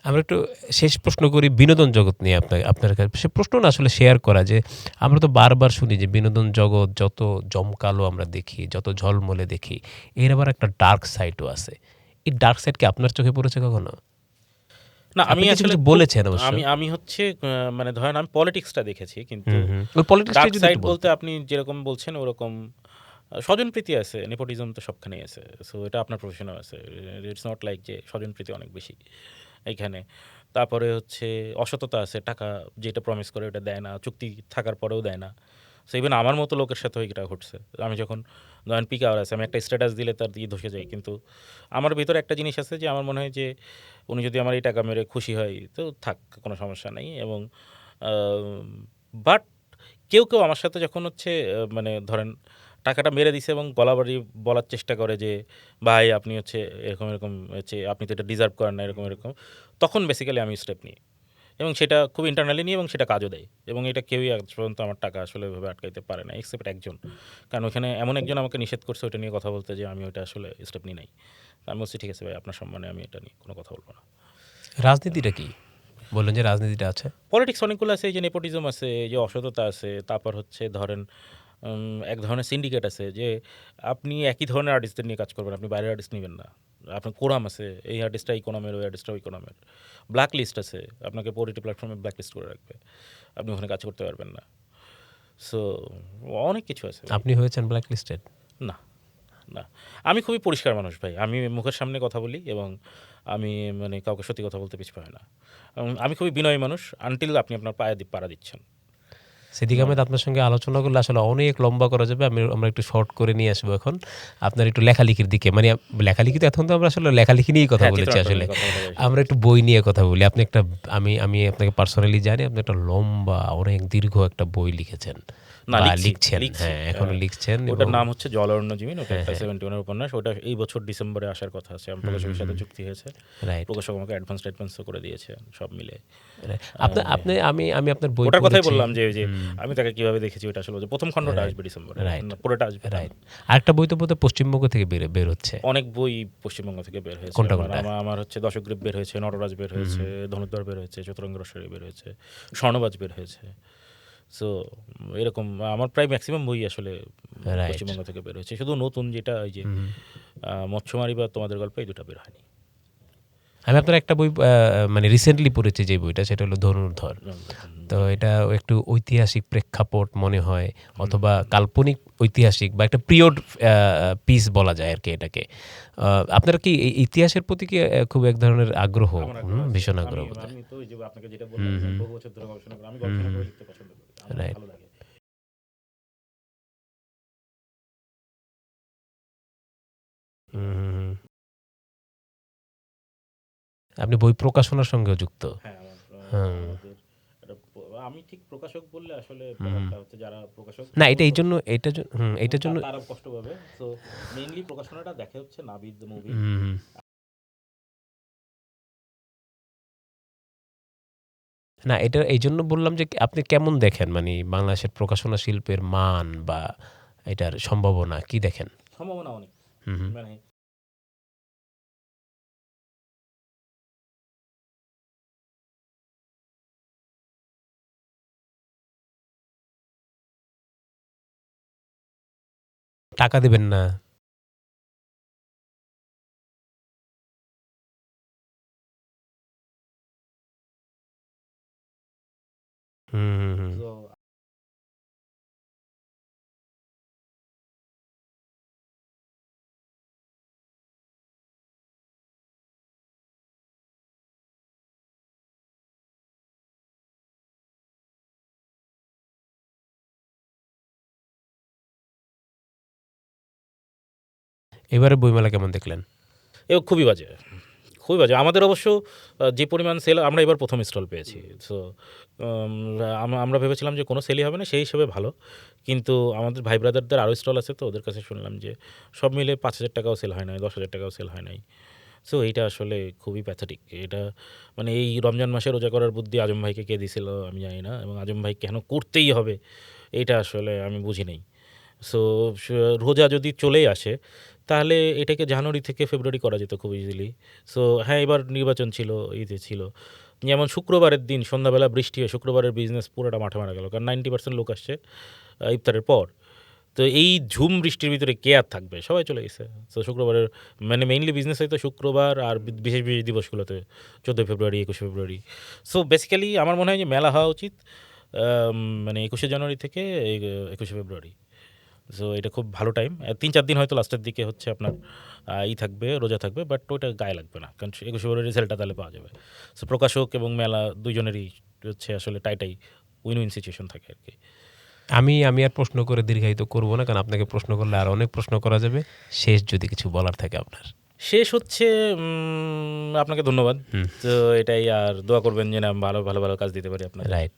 আমরা একটু শেষ প্রশ্ন করি বিনোদন জগৎ নিয়ে আপনার কাছে। সে প্রশ্ন না আসলে শেয়ার করা, যে আমরা তো বারবার শুনি যে বিনোদন জগৎ যত জমকালো আমরা দেখি, যত ঝলমলে দেখি, এর আবার একটা ডার্ক সাইডও আছে। এই ডার্ক সাইড কি আপনার চোখে পড়েছে কখনো? না, আপনি আমি কিছু আসলে কিছু বলেছেন অবশ্য। আমি হচ্ছে মানে ধরেন আমি পলিটিক্সটা দেখেছি, কিন্তু ওই পলিটিক্সটা ডার্ক যদি সাইড একটু বলতে বলতেন। আপনি যেরকম বলছেন ওরকম স্বজনপ্রীতি আছে, নেপোটিজম তো সবখানেই আছে। সো এটা আপনার প্রফেশনেও আছে। ইটস নট লাইক যে স্বজনপ্রীতি অনেক বেশি এইখানে। তারপরে হচ্ছে অসততা আছে, টাকা যেটা প্রমিস করে ওটা দেয় না, চুক্তি থাকার পরেও দেয় না। সো ইভেন আমার মতো লোকের সাথেও এটা ঘটছে। আমি যখন ধরেন পিক আওয়ার আছে, আমি একটা স্ট্যাটাস দিলে তার ধসে যায়, কিন্তু আমার ভিতরে একটা জিনিস আছে যে আমার মনে হয় যে উনি যদি আমার এই টাকা মেরে খুশি হয় তো থাক, কোনো সমস্যা নেই। এবং বাট কেউ কেউ আমার সাথে যখন হচ্ছে মানে ধরেন টাকাটা মেরে দিছে এবং গলাবাড়ি বলার চেষ্টা করে যে ভাই আপনি হচ্ছে এরকম এরকম হচ্ছে, আপনি তো এটা ডিজার্ভ করেন না, এরকম এরকম, তখন বেসিক্যালি আমি স্টেপ নিই এবং সেটা খুব ইন্টারনালি নিই এবং সেটা কাজও দেয়। এবং এটা কেউই আজ পর্যন্ত আমার টাকা আসলে ওইভাবে আটকাইতে পারে না, এক্সেপ্ট একজন। কারণ ওখানে এমন একজন আমাকে নিষেধ করছে ওইটা নিয়ে কথা বলতে, যে আমি ওইটা আসলে স্টেপ নিই নাই। আমি বলছি ঠিক আছে ভাই, আপনার সম্মানে আমি এটা নিয়ে কোনো কথা বলবো না। রাজনীতিটা কি বললেন যে রাজনীতিটা আছে? পলিটিক্স অনেকগুলো আছে, এই যে নেপোটিজম আছে, এই যে অসততা আছে, তারপর হচ্ছে ধরেন এক ধরনের সিন্ডিকেট আছে, যে আপনি একই ধরনের আর্টিস্টদের নিয়ে কাজ করবেন, আপনি বাইরের আর্টিস্ট নেবেন না। আপনার কোরাম আছে, এই আর্টিস্টটা এই কোনামের, ওই আর্টিস্টটা ওই কোনামের। ব্ল্যাক লিস্ট আছে, আপনাকে পোরিটি প্ল্যাটফর্মে ব্ল্যাক লিস্ট করে রাখবে, আপনি ওখানে কাজ করতে পারবেন না। সো অনেক কিছু আছে ভাই। আপনি হয়েছেন ব্ল্যাক লিস্টেড? না, না, আমি খুবই পরিষ্কার মানুষ ভাই। আমি মুখের সামনে কথা বলি এবং আমি মানে কাউকে সত্যি কথা বলতে পিছপা হয় না। এবং আমি খুবই বিনয়ী মানুষ, আনটিল আপনি আপনার পায়ে পাড়া দিচ্ছেন। সিদ্দিক আহমেদ, আপনার সঙ্গে আলোচনা করলে আসলে অনেক লম্বা করা যাবে। আমরা একটু শর্ট করে নিয়ে আসবো এখন আপনার একটু লেখালেখির দিকে। মানে লেখালেখি তো এখন তো আমরা আসলে লেখালেখি নিয়েই কথা হ্যাঁ, বলেছি চিত্রনাট্য আসলে। নিয়ে কথা বলা যায়। আমরা একটু বই নিয়ে কথা বলি। আপনি একটা, আমি আপনাকে পার্সোনালি জানি, আপনি একটা লম্বা অনেক দীর্ঘ একটা বই লিখেছেন না, বা লিখছি। হ্যাঁ এখনো লিখছেন। ওটার এবং নাম হচ্ছে জলারণ্য জিমিন। ওটা হ্যাঁ, একটা হ্যাঁ। 71 উপন্যাস। ওটা এই বছর ডিসেম্বরে আসার কথা আছে। আমার প্রকাশকের সাথে চুক্তি হয়েছে। রাইট। প্রকাশক আমাকে অ্যাডভান্সও করে দিয়েছে সব মিলে। আপনার আপনি আমি আপনার বই ওটার কথাই পড়েছি। বললাম যে ওই যে আমি তাকে কিভাবে দেখেছি, ওটা আসলে যে প্রথম খণ্ডটা আসবে ডিসেম্বরে, রাইট, পুরোটা আসবে না। রাইট। আরেকটা বই তো বোধহয় পশ্চিমবঙ্গ থেকে বের হচ্ছে। অনেক বই পশ্চিমবঙ্গ থেকে বের হয়েছে। কোনটা আমার কোনটা? আমার হচ্ছে দশগ্রীব বের হয়েছে, নটরাজ বের হয়েছে, ধনুর্ধর বের হয়েছে, চতুরঙ্গ রসরি বের হয়েছে, স্বর্ণবাজ বের হয়েছে। সো এরকম আমার প্রায় ম্যাক্সিমাম বই আসলে রাইট। পশ্চিমবঙ্গ থেকে বের হয়েছে। শুধু নতুন যেটা ওই যে মৎস্যমারি বা তোমাদের গল্প, এই দুটো বের হয়নি। আমি আপনার একটা বই মানে রিসেন্টলি পড়েছি যে বইটা, সেটা হলো ধনুর্ধর। তো এটা একটু ঐতিহাসিক প্রেক্ষাপট মনে হয়, অথবা কাল্পনিক ঐতিহাসিক বা একটা পিরিয়ড পিস বলা যায় আর কি এটাকে। আপনার কি এই ইতিহাসের প্রতি কি খুব এক ধরনের আগ্রহ? আমার আগ্রহ আছে। ভীষণ আগ্রহ আমি বোধহয়। আমি তো ওই যে আপনাকে যেটা বললাম যে আমি বহু বছর ধরে গবেষণা করি। আমি গবেষণা করে লিখতে পছন্দ করি। আমার রাইট। ভালো লাগে। হুম, হুম, হুম। আপনি বই প্রকাশনার সঙ্গেও যুক্ত। হ্যাঁ, হুম, আমাদের এটা আমি ঠিক প্রকাশক বললে আসলে হুম। ব্যাপারটা হচ্ছে যারা প্রকাশক না, এটা এই সম্ভবত জন্য, এইটার জন্য। তারা কষ্ট পাবে। সো মেইনলি প্রকাশনাটা দেখে হচ্ছে নাবিদ দ্য মুভি। হুম, না, এটা এই জন্য বললাম যে আপনি কেমন দেখেন মানে বাংলাদেশের প্রকাশনা শিল্পের মান বা এটার সম্ভাবনা কি দেখেন? সম্ভাবনা অনেক। হুম, হুম। মানে টাকা দিবেন না। হুম, হুম, হুম। সো এবারে বইমেলা কেমন দেখলেন? খুবই বাজে। খুবই বাজে। আমাদের অবশ্য যে পরিমাণ সেল আমরা এবার ১ম স্টল পেয়েছি। সো আম আমরা ভেবেছিলাম যে কোনো সেলই হবে না, সেই হিসেবে ভালো। কিন্তু আমাদের ভাই ব্রাদারদের আরও স্টল আছে তো ওদের কাছে শুনলাম যে সব মিলে ৳৫,০০০ সেল হয় নাই, ৳১০,০০০ সেল হয় নাই। সো এইটা আসলে খুবই প্যাথেটিক। এটা মানে এই রমজান মাসে রোজা করার বুদ্ধি আজম ভাইকে কে দিছিল আমি জানি না, এবং আজম ভাই কেন করতেই হবে এইটা আসলে আমি বুঝি নাই। সো রোজা যদি চলেই আসে তাহলে এটাকে জানুয়ারি থেকে ফেব্রুয়ারি করা যেত খুব ইজিলি। সো হ্যাঁ, এবার নির্বাচন ছিল, ঈদে ছিল। যেমন শুক্রবারের দিন সন্ধ্যাবেলা বৃষ্টি হয়ে শুক্রবারের বিজনেস পুরোটা মাঠে মারা গেল, কারণ 90% লোক আসছে ইফতারের পর। তো এই ঝুম বৃষ্টির ভিতরে কে আর থাকবে, সবাই চলে গেছে। তো শুক্রবারের মানে মেইনলি বিজনেস হয়তো শুক্রবার আর বিশেষ বিশেষ দিবসগুলোতে 14 ফেব্রুয়ারি, 21 ফেব্রুয়ারি। সো বেসিক্যালি আমার মনে হয় যে মেলা হওয়া উচিত মানে 21 জানুয়ারি থেকে 21 ফেব্রুয়ারি। সো এটা খুব ভালো টাইম। ৩-৪ দিন হয়তো লাস্টের দিকে হচ্ছে আপনার থাকবে, রোজা থাকবে, বাট ওইটা গায়ে লাগবে না, কারণ 21 ফেব্রুয়ারি রেজাল্টটা তাহলে পাওয়া যাবে। সো প্রকাশক এবং মেলা দুইজনেরই হচ্ছে আসলে টাইটাই উইন উইন সিচুয়েশন থাকে আর কি। আমি আর প্রশ্ন করে দীর্ঘায়িত করব না, কারণ আপনাকে প্রশ্ন করলে আর অনেক প্রশ্ন করা যাবে। শেষ যদি কিছু বলার থাকে আপনার। শেষ হচ্ছে আপনাকে ধন্যবাদ। হুম। তো এটাই, আর দোয়া করবেন যেন আমি ভালো ভালো ভালো কাজ দিতে পারি আপনাদের। রাইট।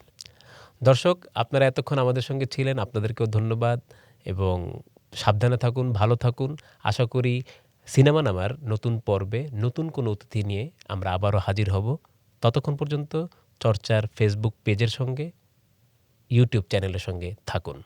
দর্শক, আপনারা এতক্ষণ আমাদের সঙ্গে ছিলেন, আপনাদেরকেও ধন্যবাদ। এবং সাবধানে থাকুন, ভালো থাকুন। আশা করি সিনেমা নামার নতুন পর্বে নতুন কোনো অতিথি নিয়ে আমরা আবারও হাজির হব। ততক্ষণ পর্যন্ত চর্চার ফেসবুক পেজের সঙ্গে, ইউটিউব চ্যানেলের সঙ্গে থাকুন।